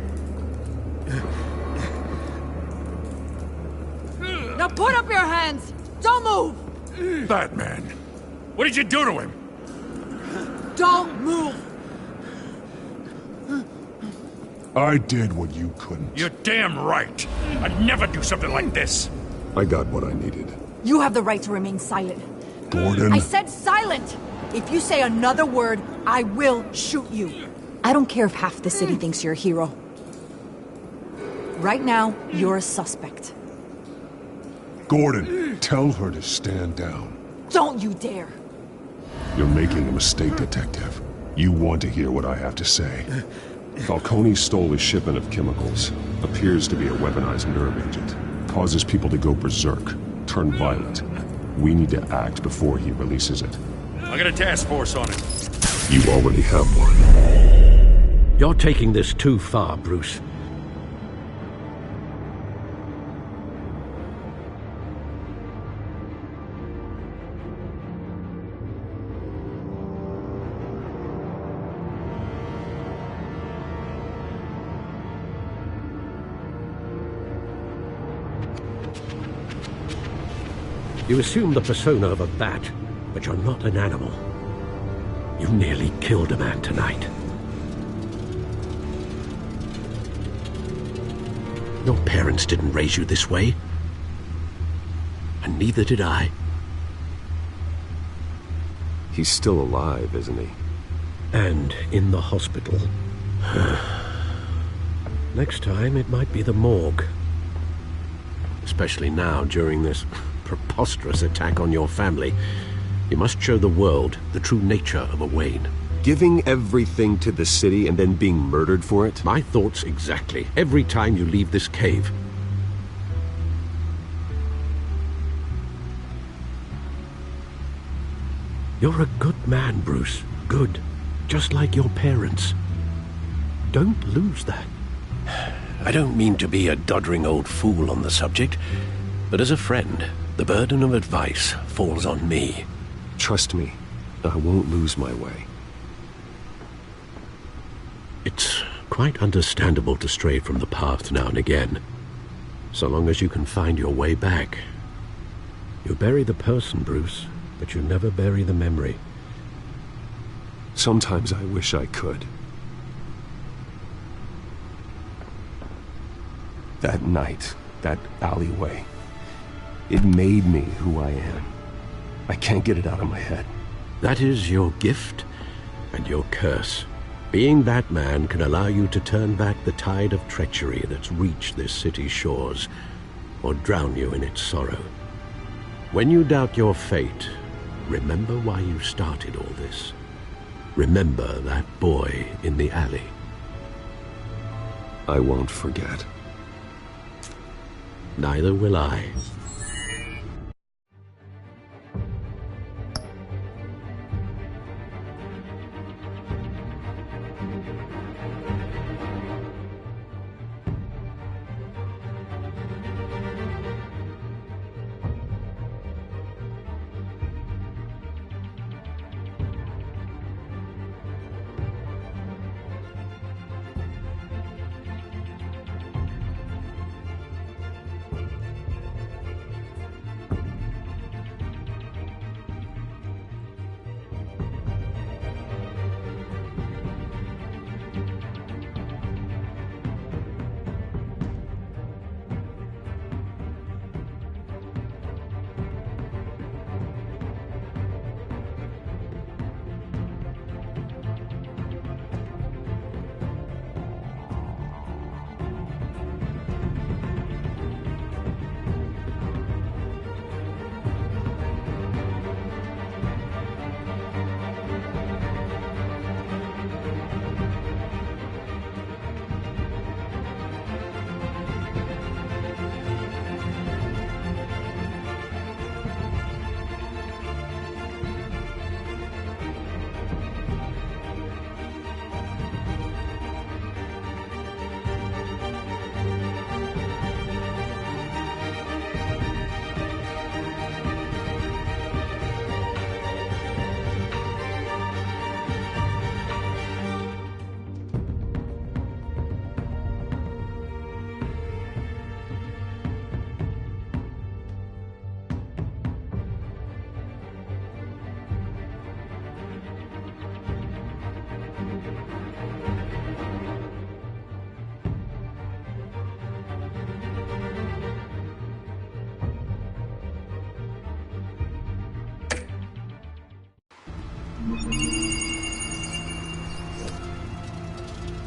Now put up your hands! Don't move! Batman, what did you do to him? Don't move! I did what you couldn't. You're damn right. I'd never do something like this. I got what I needed. You have the right to remain silent. Gordon? I said silent! If you say another word, I will shoot you. I don't care if half the city thinks you're a hero. Right now, you're a suspect. Gordon, tell her to stand down. Don't you dare! You're making a mistake, Detective. You want to hear what I have to say. Falcone stole a shipment of chemicals. Appears to be a weaponized nerve agent. Causes people to go berserk, turn violent. We need to act before he releases it. I got a task force on it. You already have one. You're taking this too far, Bruce. You assume the persona of a bat, but you're not an animal. You nearly killed a man tonight. Your parents didn't raise you this way. And neither did I. He's still alive, isn't he? And in the hospital. Next time, it might be the morgue. Especially now, during this preposterous attack on your family. You must show the world the true nature of a Wayne. Giving everything to the city and then being murdered for it? My thoughts exactly. Every time you leave this cave. You're a good man, Bruce. Good. Just like your parents. Don't lose that. I don't mean to be a doddering old fool on the subject, but as a friend, the burden of advice falls on me. Trust me, I won't lose my way. It's quite understandable to stray from the path now and again, so long as you can find your way back. You bury the person, Bruce, but you never bury the memory. Sometimes I wish I could. That night, that alleyway, it made me who I am. I can't get it out of my head. That is your gift and your curse. Being Batman can allow you to turn back the tide of treachery that's reached this city's shores, or drown you in its sorrow. When you doubt your fate, remember why you started all this. Remember that boy in the alley. I won't forget. Neither will I.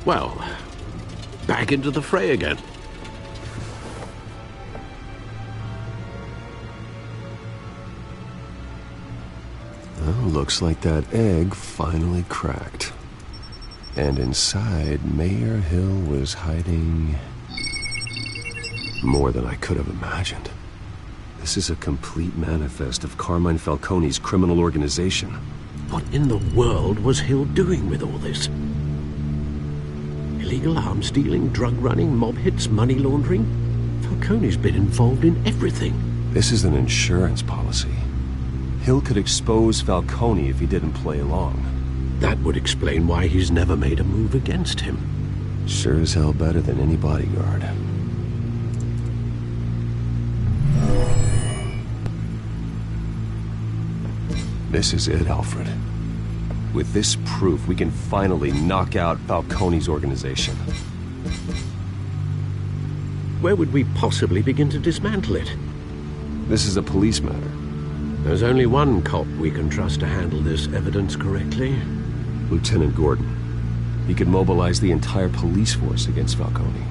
Well, back into the fray again. Well, looks like that egg finally cracked. And inside, Mayor Hill was hiding more than I could have imagined. This is a complete manifest of Carmine Falcone's criminal organization. What in the world was Hill doing with all this? Illegal arms dealing, drug running, mob hits, money laundering? Falcone's been involved in everything. This is an insurance policy. Hill could expose Falcone if he didn't play along. That would explain why he's never made a move against him. Sure as hell better than any bodyguard. This is it, Alfred. With this proof, we can finally knock out Falcone's organization. Where would we possibly begin to dismantle it? This is a police matter. There's only one cop we can trust to handle this evidence correctly. Lieutenant Gordon. He could mobilize the entire police force against Falcone.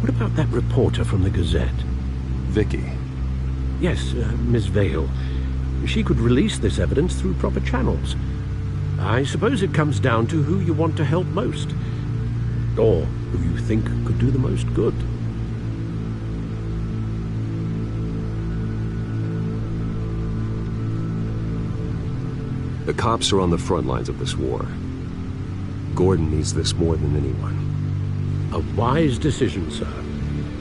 What about that reporter from the Gazette? Vicky. Yes, Miss Vale. She could release this evidence through proper channels. I suppose it comes down to who you want to help most. Or who you think could do the most good. The cops are on the front lines of this war. Gordon needs this more than anyone. A wise decision, sir.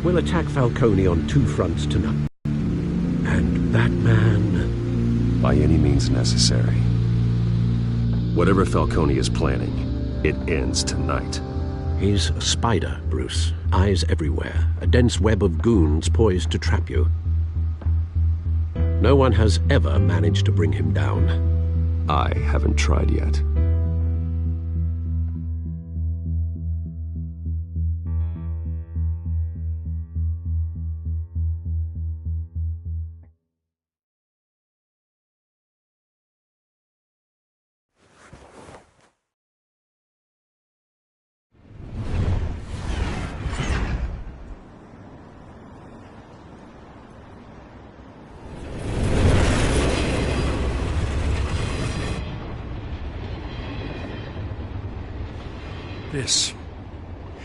We'll attack Falcone on two fronts tonight. And Batman... by any means necessary. Whatever Falcone is planning, it ends tonight. He's a spider, Bruce. Eyes everywhere. A dense web of goons poised to trap you. No one has ever managed to bring him down. I haven't tried yet.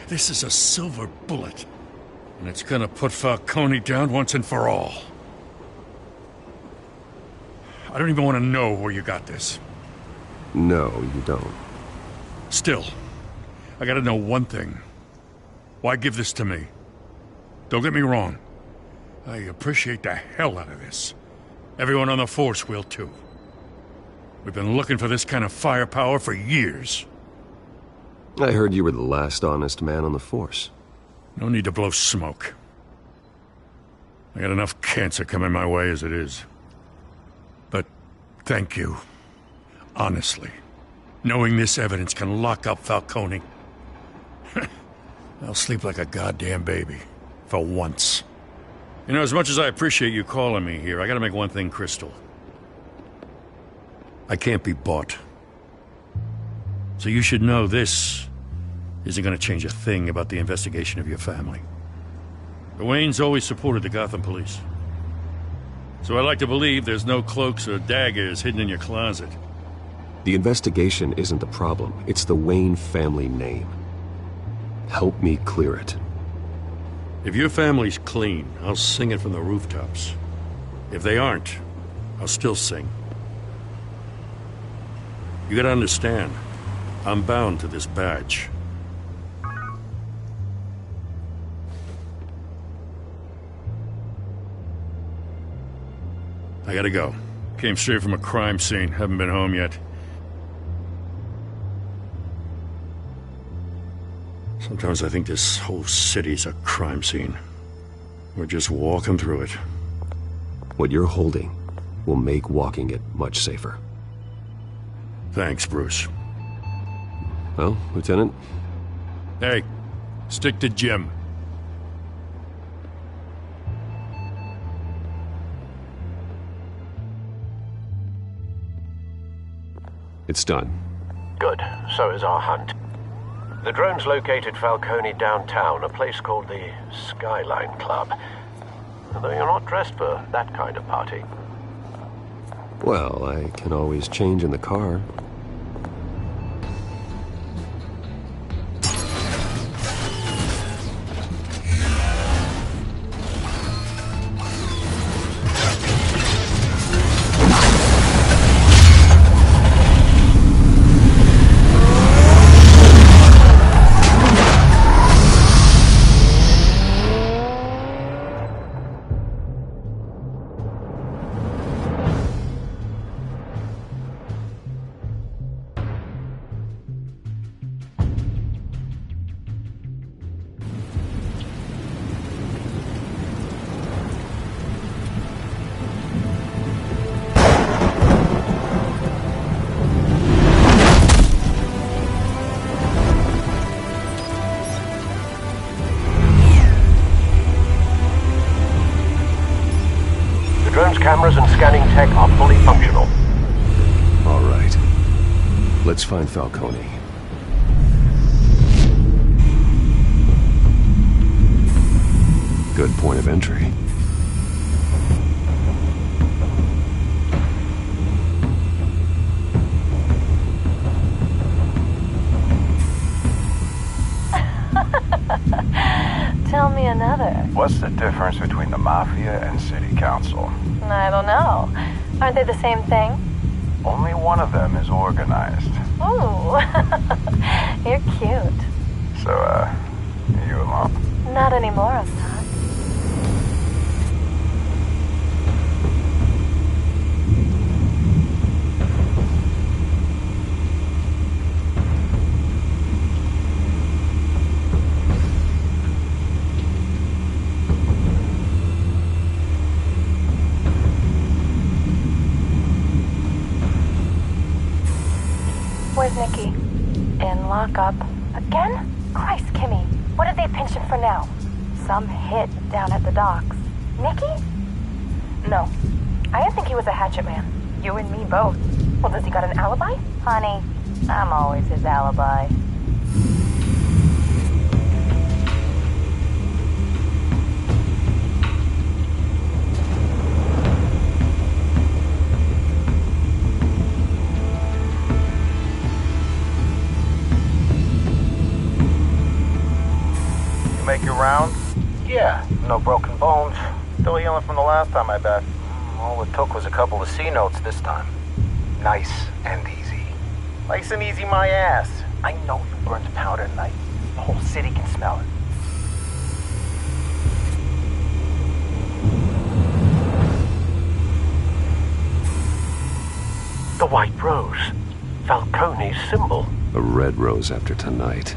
This is a silver bullet. And it's gonna put Falcone down once and for all. I don't even want to know where you got this. No, you don't. Still, I gotta know one thing. Why give this to me? Don't get me wrong. I appreciate the hell out of this. Everyone on the force will too. We've been looking for this kind of firepower for years. I heard you were the last honest man on the force. No need to blow smoke. I got enough cancer coming my way as it is. But thank you. Honestly. Knowing this evidence can lock up Falcone. I'll sleep like a goddamn baby. For once. You know, as much as I appreciate you calling me here, I gotta make one thing crystal. I can't be bought. So you should know this isn't gonna change a thing about the investigation of your family. The Waynes always supported the Gotham police. So I like to believe there's no cloaks or daggers hidden in your closet. The investigation isn't the problem. It's the Wayne family name. Help me clear it. If your family's clean, I'll sing it from the rooftops. If they aren't, I'll still sing. You gotta understand, I'm bound to this badge. I gotta go. Came straight from a crime scene. Haven't been home yet. Sometimes I think this whole city's a crime scene. We're just walking through it. What you're holding will make walking it much safer. Thanks, Bruce. Well, Lieutenant? Hey, stick to Jim. It's done. Good. So is our hunt. The drones located Falcone downtown, a place called the Skyline Club. Though you're not dressed for that kind of party. Well, I can always change in the car. Cameras and scanning tech are fully functional. All right. Let's find Falcone. Good point of entry. Tell me another. What's the difference between the Mafia and City Council? I don't know. Aren't they the same thing? Only one of them is organized. Ooh. You're cute. So, are you alone? Not anymore, I'm not. Where's Nikki? In lockup. Again? Christ, Kimmy. What did they pinch him for now? Some hit down at the docks. Nikki? No. I didn't think he was a hatchet man. You and me both. Well, does he got an alibi? Honey, I'm always his alibi. your rounds? Yeah, no broken bones. Still healing from the last time, I bet. All it took was a couple of C notes this time. Nice and easy. Nice and easy my ass. I know you burned powder tonight. The whole city can smell it. The white rose. Falcone's symbol. A red rose after tonight.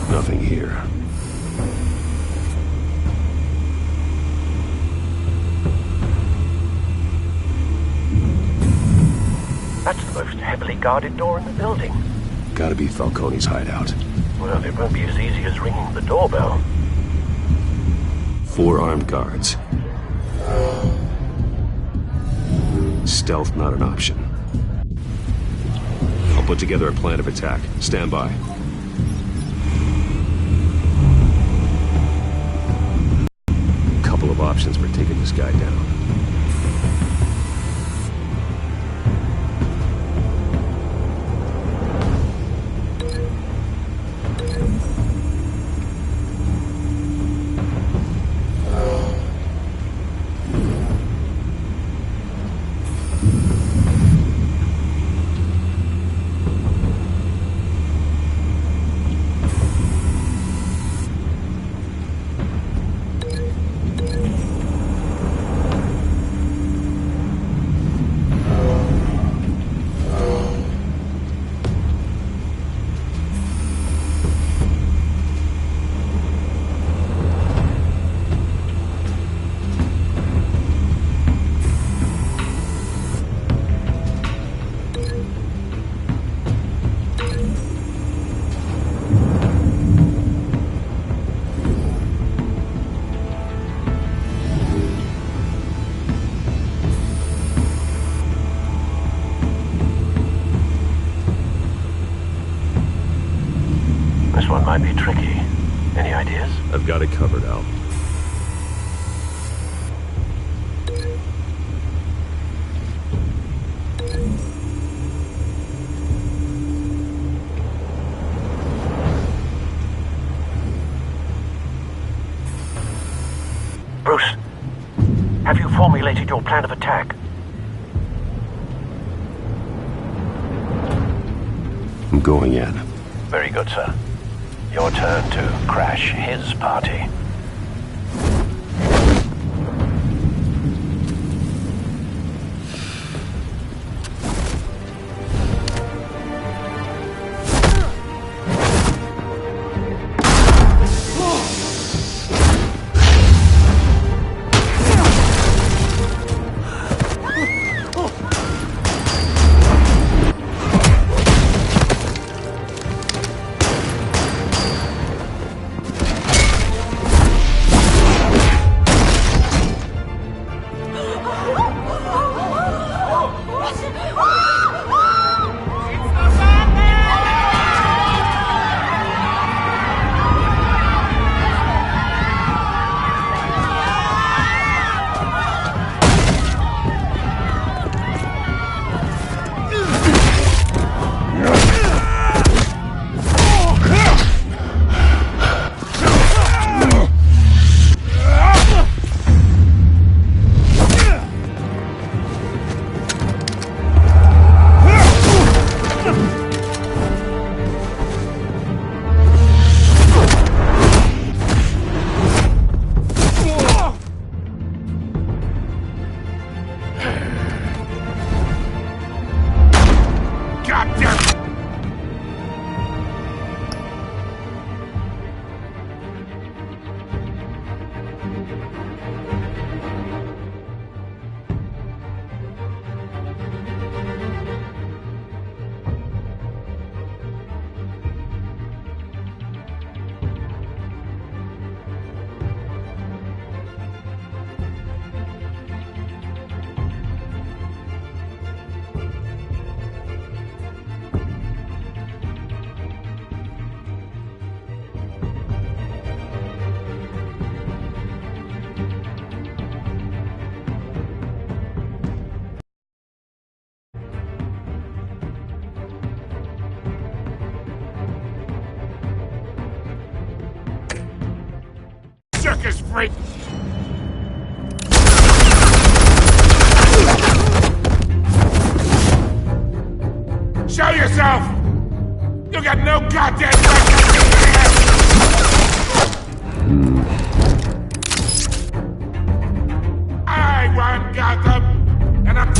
Nothing here. That's the most heavily guarded door in the building. Gotta be Falcone's hideout. Well, it won't be as easy as ringing the doorbell. 4 armed guards. Stealth not an option. I'll put together a plan of attack. Stand by. Couple of options for taking this guy down. This one might be tricky. Any ideas? I've got it covered, Al. Bruce, have you formulated your plan of attack? I'm going in. Very good, sir. Your turn to crash his party. circus freak! Show yourself! You got no goddamn right to be here! I run Gotham, and I'm...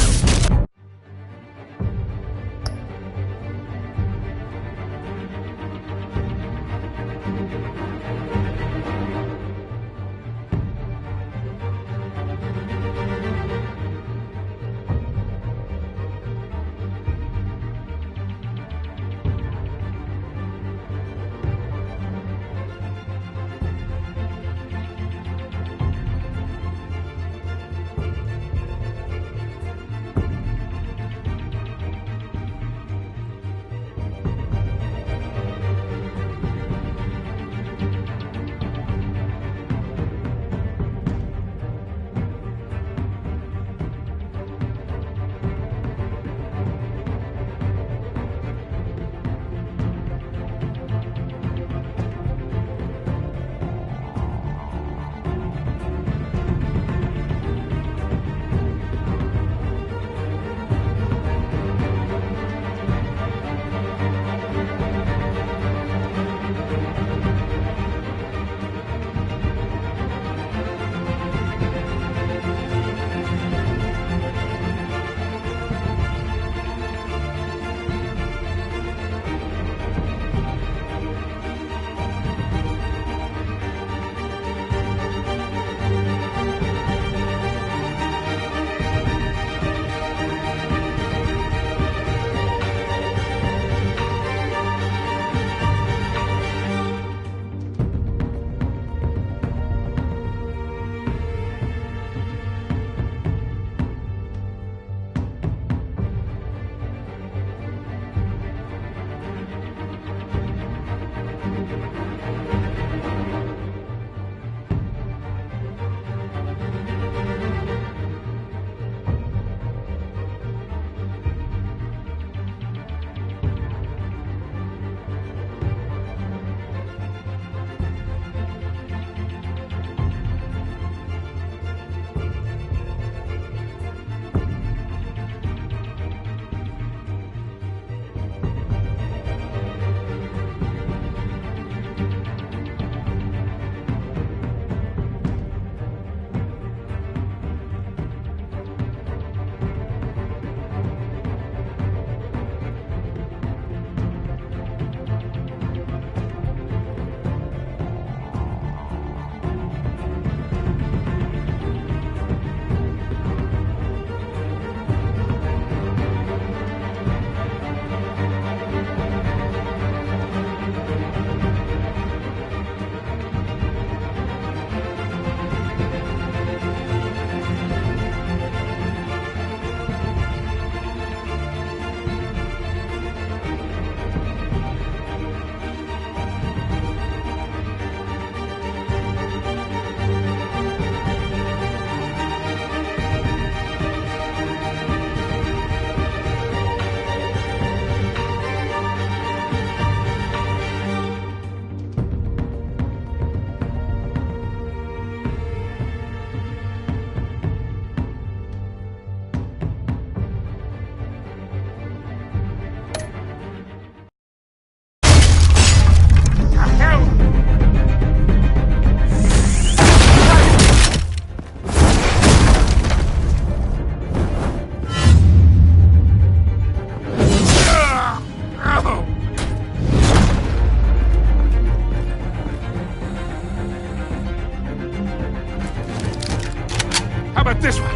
about this one?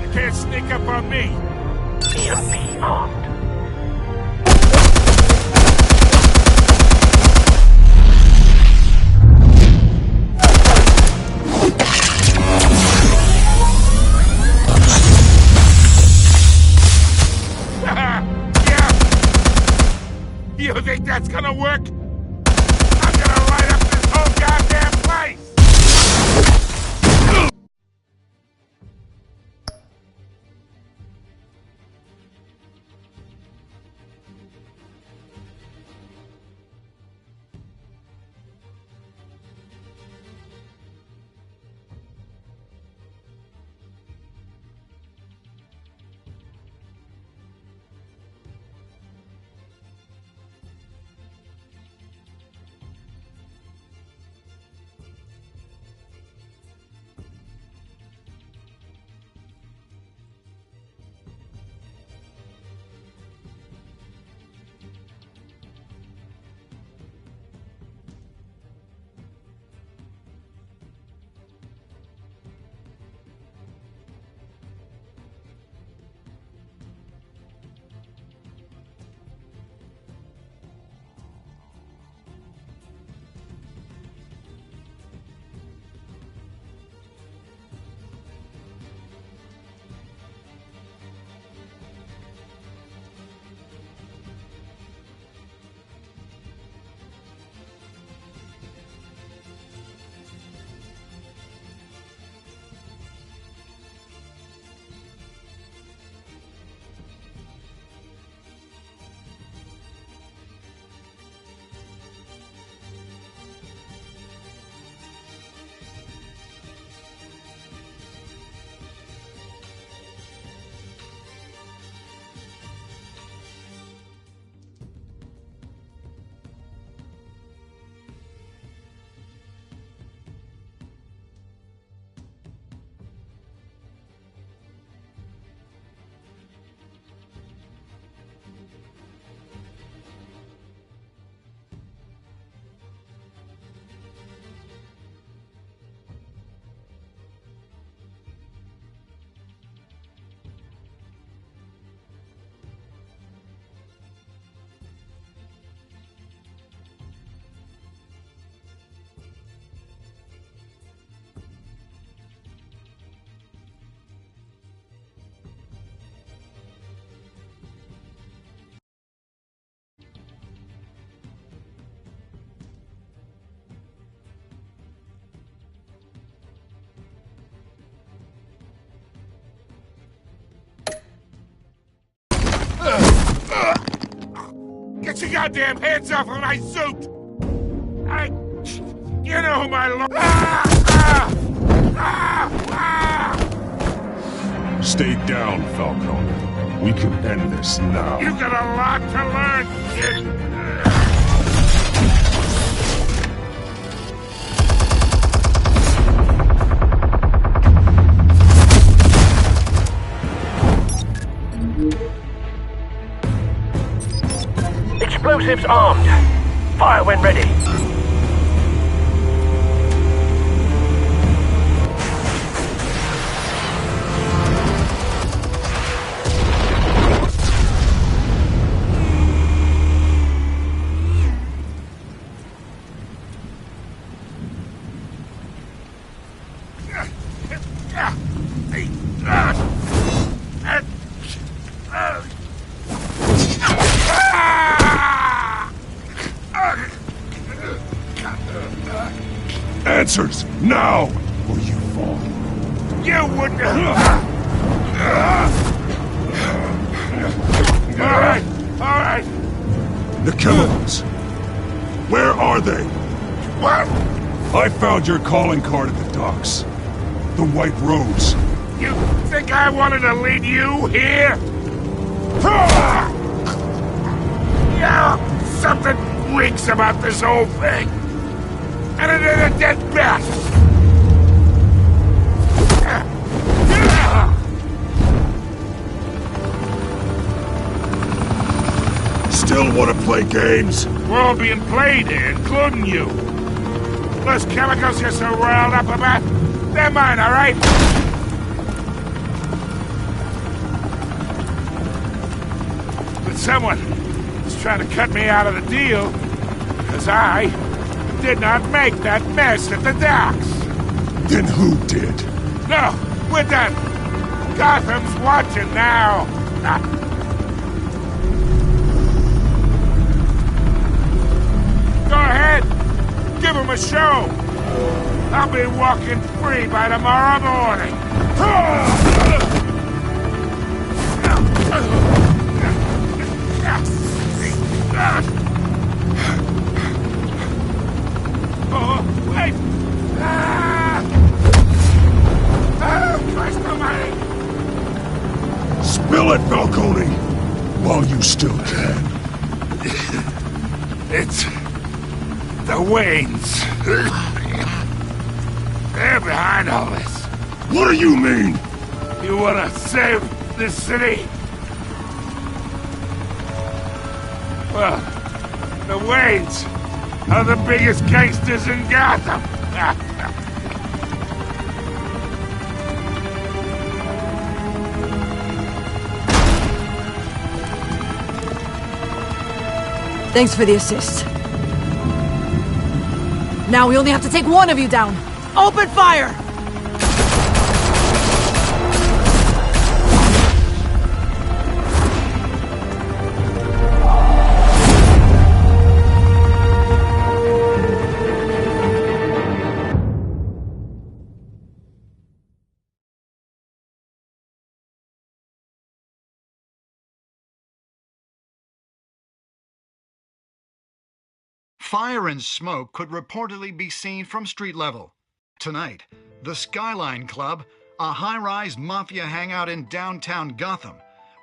You can't sneak up on me. Be armed. You think that's gonna work? I'm gonna light up this whole goddamn place! Get your goddamn hands off of my suit! You know who my Stay down, Falcone. We can end this now. You got a lot to learn, kid! Explosives armed. Fire when ready. Answers, now, or you fall. You wouldn't... Alright. The chemicals. Where are they? What? I found your calling card at the docks. The White Rose. You think I wanted to lead you here? Yeah, something reeks about this whole thing. And it ain't a dead bat! Still want to play games? We're all being played here, including you. Those chemicals you're so riled up about, they're mine, all right? But someone is trying to cut me out of the deal, because I did not make that mess at the docks. Then who did? No, we're done. Gotham's watching now. Go ahead. Give him a show. I'll be walking free by tomorrow morning. Oh, wait! Christ almighty! Spill it, Falcone, while you still can. It's the Waynes. They're behind all this. What do you mean? You wanna save this city? Well, the Waynes are the biggest gangsters in Gotham. Thanks for the assist. Now we only have to take one of you down. Open fire! Fire and smoke could reportedly be seen from street level. Tonight, the Skyline Club, a high-rise mafia hangout in downtown Gotham,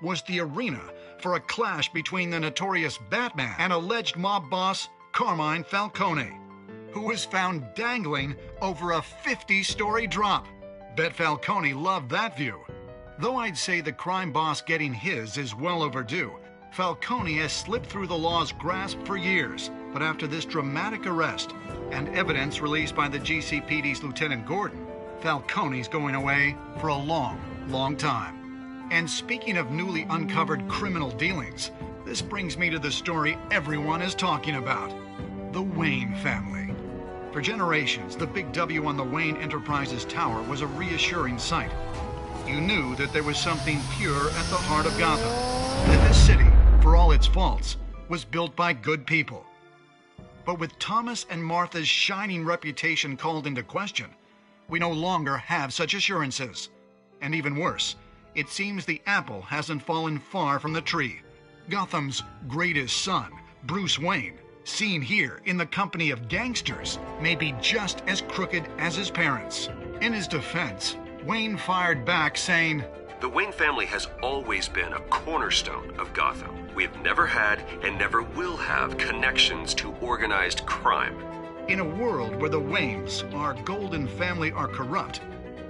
was the arena for a clash between the notorious Batman and alleged mob boss Carmine Falcone, who was found dangling over a 50-story drop. Bet Falcone loved that view. Though I'd say the crime boss getting his is well overdue, Falcone has slipped through the law's grasp for years. But after this dramatic arrest and evidence released by the GCPD's Lieutenant Gordon, Falcone's going away for a long, long time. And speaking of newly uncovered criminal dealings, this brings me to the story everyone is talking about: the Wayne family. For generations, the big W on the Wayne Enterprises Tower was a reassuring sight. You knew that there was something pure at the heart of Gotham, that this city, for all its faults, was built by good people. But with Thomas and Martha's shining reputation called into question, we no longer have such assurances. And even worse, it seems the apple hasn't fallen far from the tree. Gotham's greatest son, Bruce Wayne, seen here in the company of gangsters, may be just as crooked as his parents. In his defense, Wayne fired back saying, "The Wayne family has always been a cornerstone of Gotham. We have never had and never will have connections to organized crime." In a world where the Waynes, our golden family, are corrupt,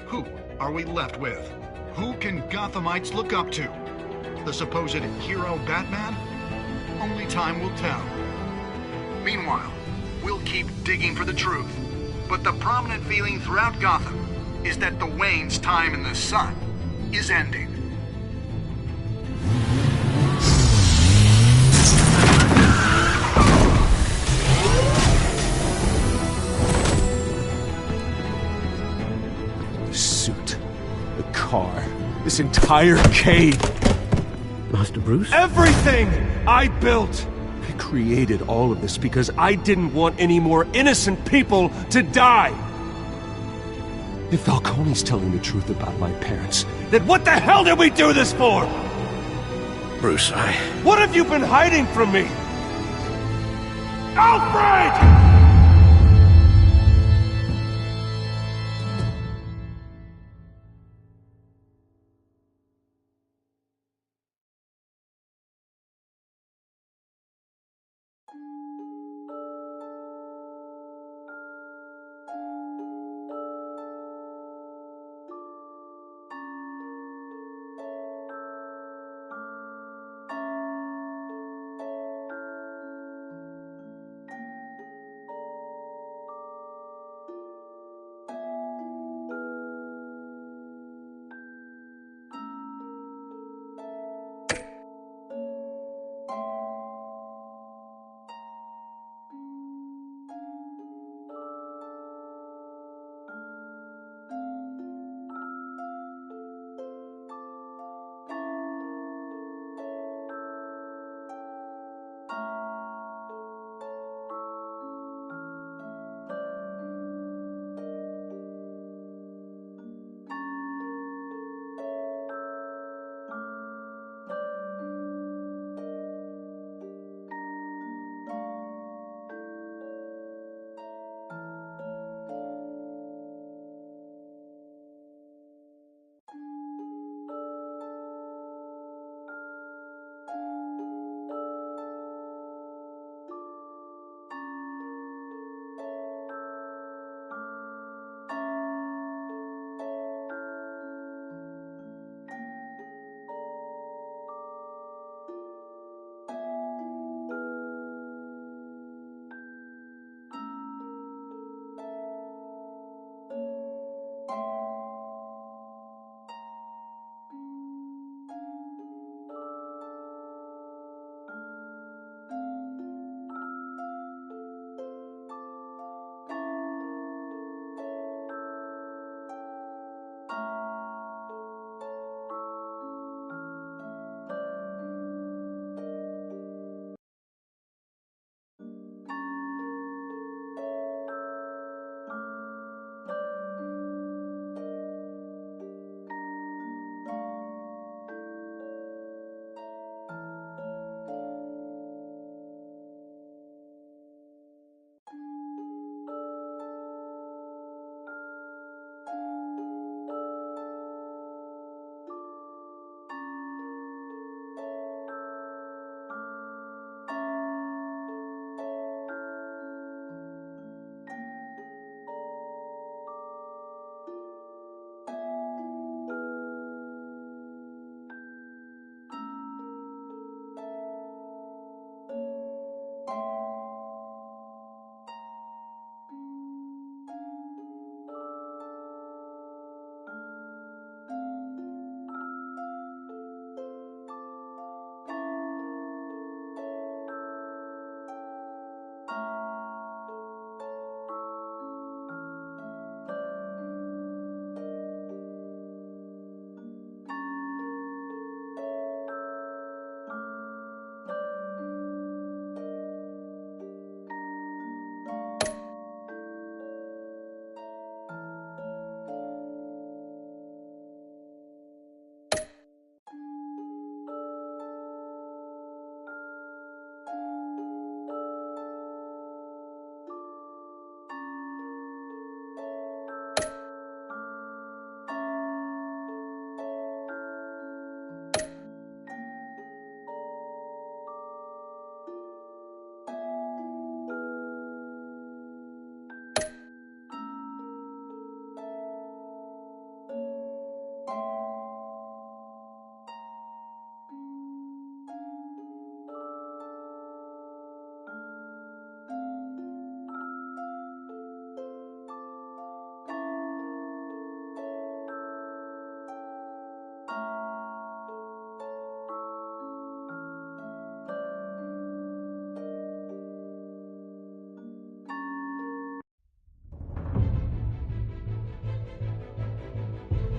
who are we left with? Who can Gothamites look up to? The supposed hero Batman? Only time will tell. Meanwhile, we'll keep digging for the truth. But the prominent feeling throughout Gotham is that the Waynes' time in the sun is ending. The suit, the car, this entire cave. Master Bruce? Everything I built! I created all of this because I didn't want any more innocent people to die! If Falcone's telling the truth about my parents, then what the hell did we do this for? Bruce, What have you been hiding from me? Alfred!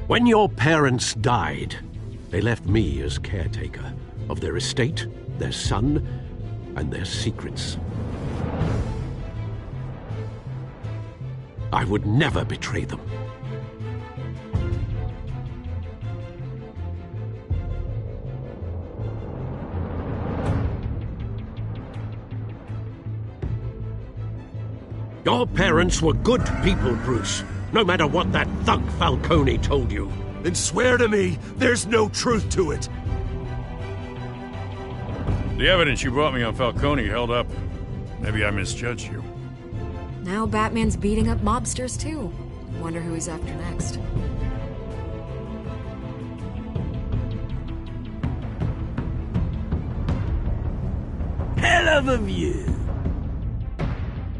When your parents died, they left me as caretaker of their estate, their son, and their secrets. I would never betray them. Your parents were good people, Bruce. No matter what that thug Falcone told you. Then swear to me there's no truth to it. The evidence you brought me on Falcone held up. Maybe I misjudged you. Now Batman's beating up mobsters, too. Wonder who he's after next. Hell of a view.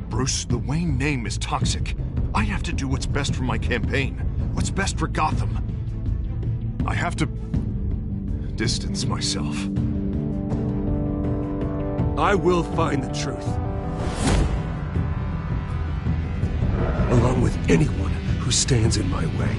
Bruce, the Wayne name is toxic. I have to do what's best for my campaign. What's best for Gotham. I have to distance myself. I will find the truth. Along with anyone who stands in my way.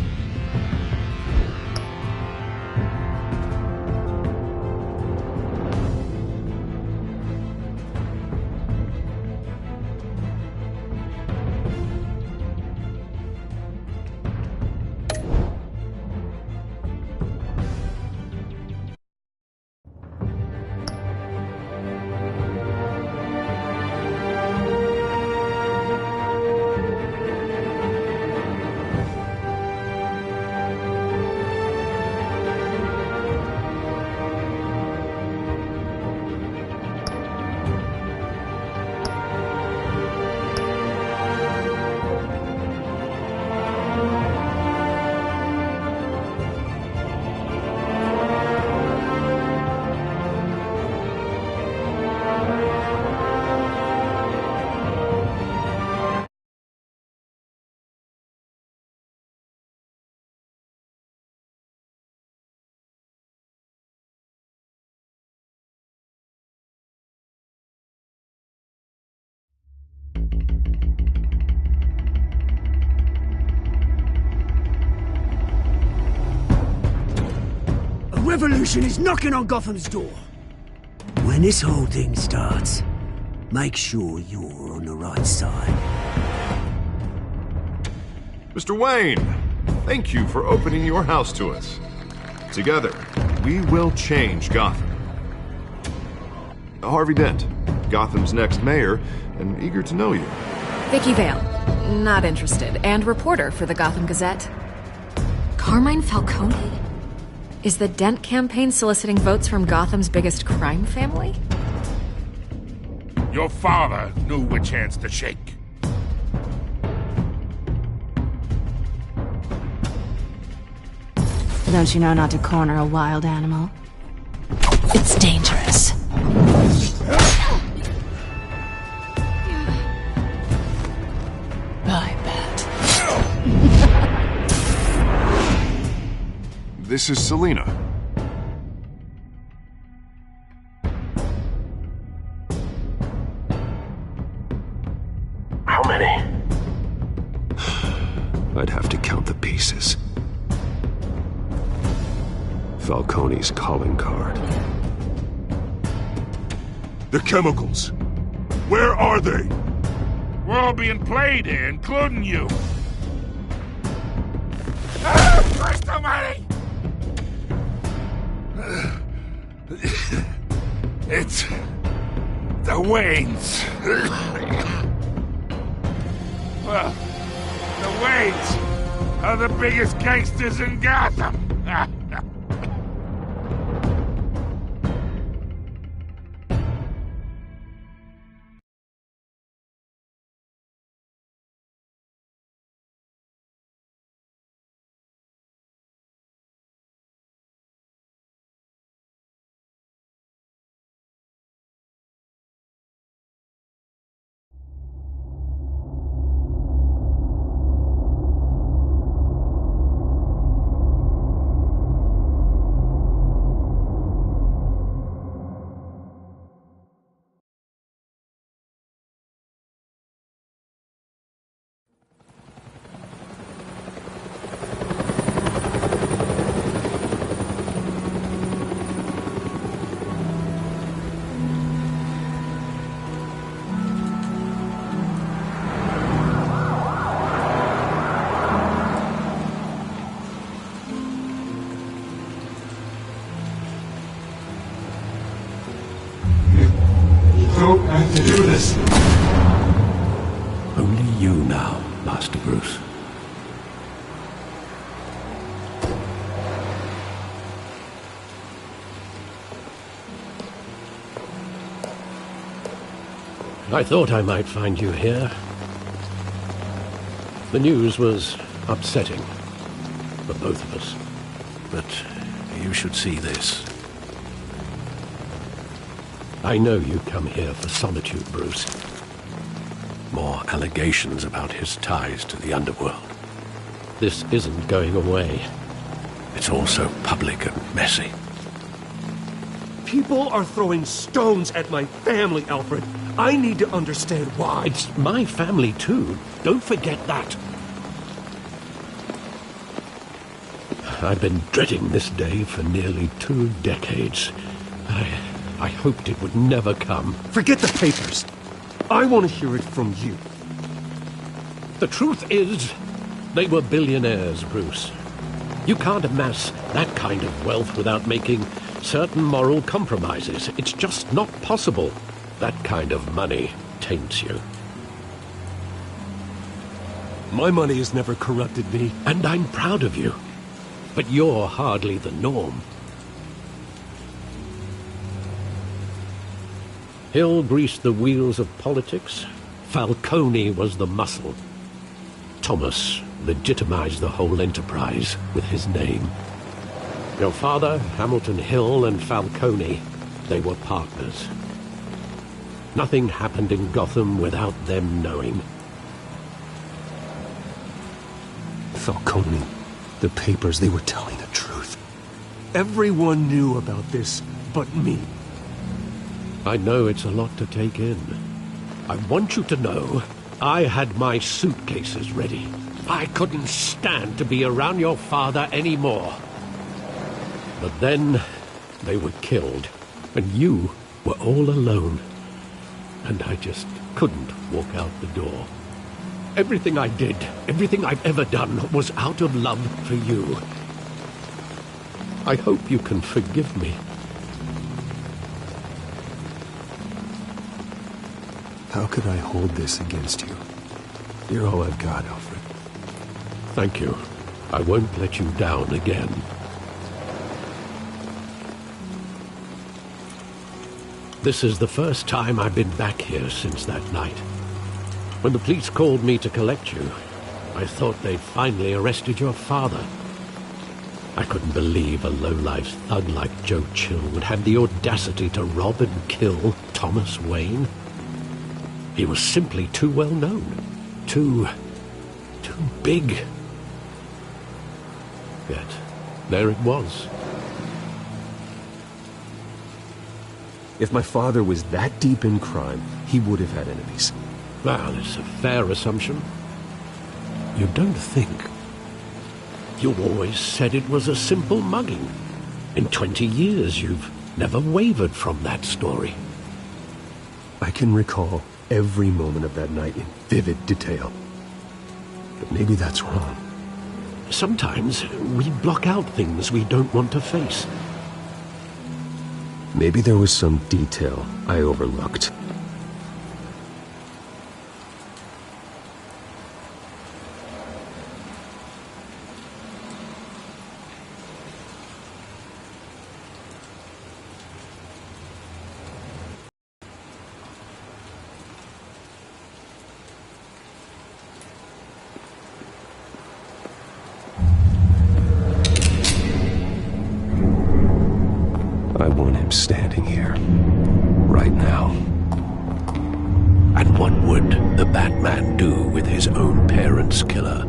Revolution is knocking on Gotham's door. When this whole thing starts, make sure you're on the right side. Mr. Wayne, thank you for opening your house to us. Together, we will change Gotham. Harvey Dent, Gotham's next mayor, and eager to know you. Vicky Vale, not interested, and reporter for the Gotham Gazette. Carmine Falcone? Is the Dent campaign soliciting votes from Gotham's biggest crime family? Your father knew which hands to shake. Don't you know not to corner a wild animal? It's dangerous. I bet. This is Selina. How many? I'd have to count the pieces. Falcone's calling card. The chemicals. Where are they? We're all being played here, including you. Ah, Christ almighty! It's the Waynes. Well, the Waynes are the biggest gangsters in Gotham. don't have to do this. Only you now, Master Bruce. I thought I might find you here. The news was upsetting for both of us. But you should see this. I know you come here for solitude, Bruce. More allegations about his ties to the underworld. This isn't going away. It's also public and messy. People are throwing stones at my family, Alfred. I need to understand why. It's my family, too. Don't forget that. I've been dreading this day for nearly 2 decades. I hoped it would never come. Forget the papers. I want to hear it from you. The truth is, they were billionaires, Bruce. You can't amass that kind of wealth without making certain moral compromises. It's just not possible. That kind of money taints you. My money has never corrupted me. And I'm proud of you. But you're hardly the norm. Hill greased the wheels of politics. Falcone was the muscle. Thomas legitimized the whole enterprise with his name. Your father, Hamilton Hill, and Falcone, they were partners. Nothing happened in Gotham without them knowing. Falcone, the papers, they were telling the truth. Everyone knew about this but me. I know it's a lot to take in. I want you to know I had my suitcases ready. I couldn't stand to be around your father anymore. But then they were killed, and you were all alone. And I just couldn't walk out the door. Everything I did, everything I've ever done, was out of love for you. I hope you can forgive me. How could I hold this against you? You're all I've got, Alfred. Thank you. I won't let you down again. This is the first time I've been back here since that night. When the police called me to collect you, I thought they'd finally arrested your father. I couldn't believe a low-life thug like Joe Chill would have the audacity to rob and kill Thomas Wayne. He was simply too well known. Too big. Yet, there it was. If my father was that deep in crime, he would have had enemies. Well, it's a fair assumption. You don't think. You always said it was a simple mugging. In 20 years, you've never wavered from that story. I can recall every moment of that night in vivid detail. But maybe that's wrong. Sometimes we block out things we don't want to face. Maybe there was some detail I overlooked. I want him standing here, right now. And what would the Batman do with his own parents' killer?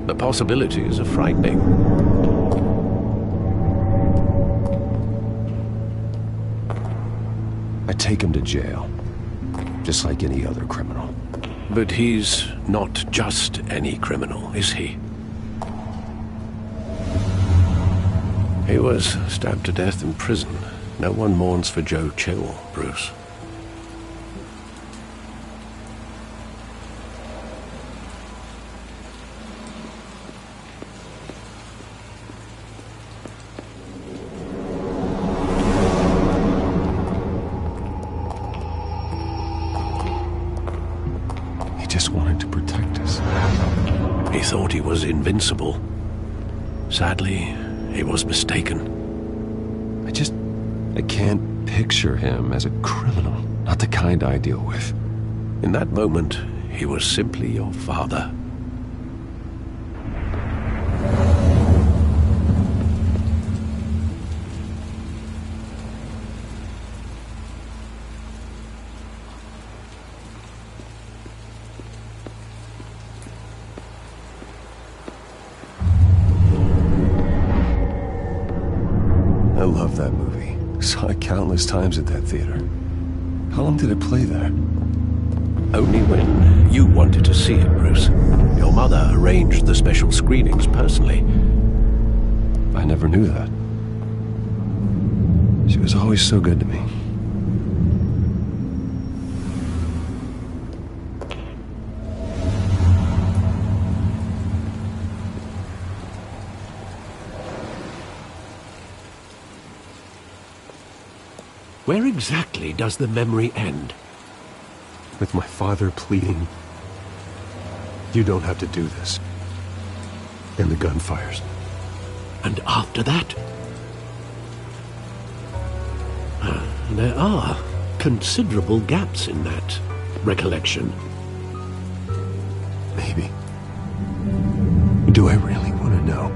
The possibilities are frightening. I take him to jail, just like any other criminal. But he's not just any criminal, is he? He was stabbed to death in prison. No one mourns for Joe Chill, Bruce. wanted to protect us. He thought he was invincible. Sadly, he was mistaken. I can't picture him as a criminal. Not the kind I deal with. In that moment, he was simply your father. I love that movie. Saw it countless times at that theater. How long did it play there? Only when you wanted to see it, Bruce. Your mother arranged the special screenings personally. I never knew that. She was always so good to me. Where exactly does the memory end? With my father pleading, "You don't have to do this." And the gun fires. And after that? There are considerable gaps in that recollection. Maybe. Do I really want to know?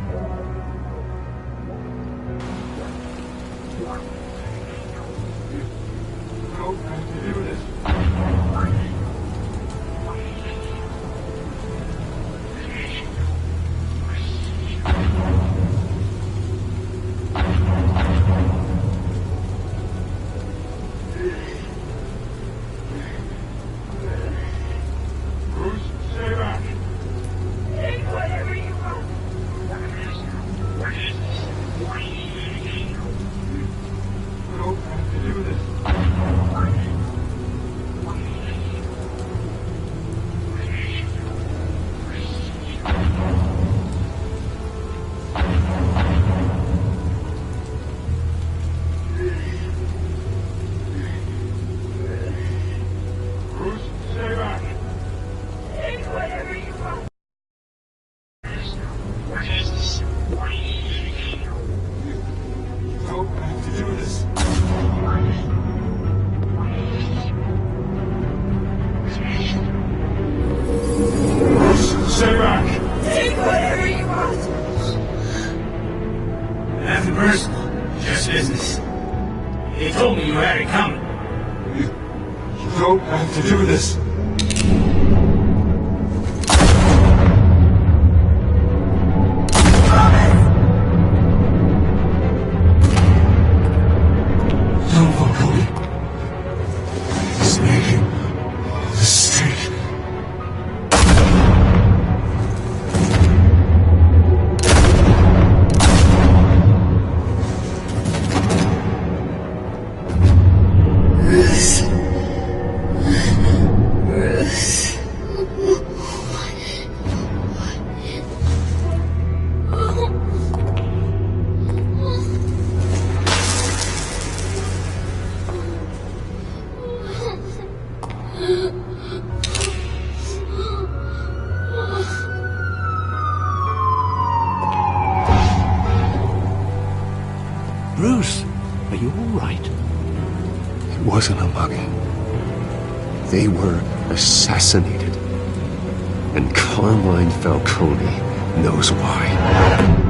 Stay back! Take whatever you want! Nothing personal, just business. He told me you had it coming. You don't have to do this. Don't follow me. He's making a mistake. Bruce. Bruce. Bruce, are you all right? It wasn't a mugging. They were assassinated. And Carmine Falcone knows why.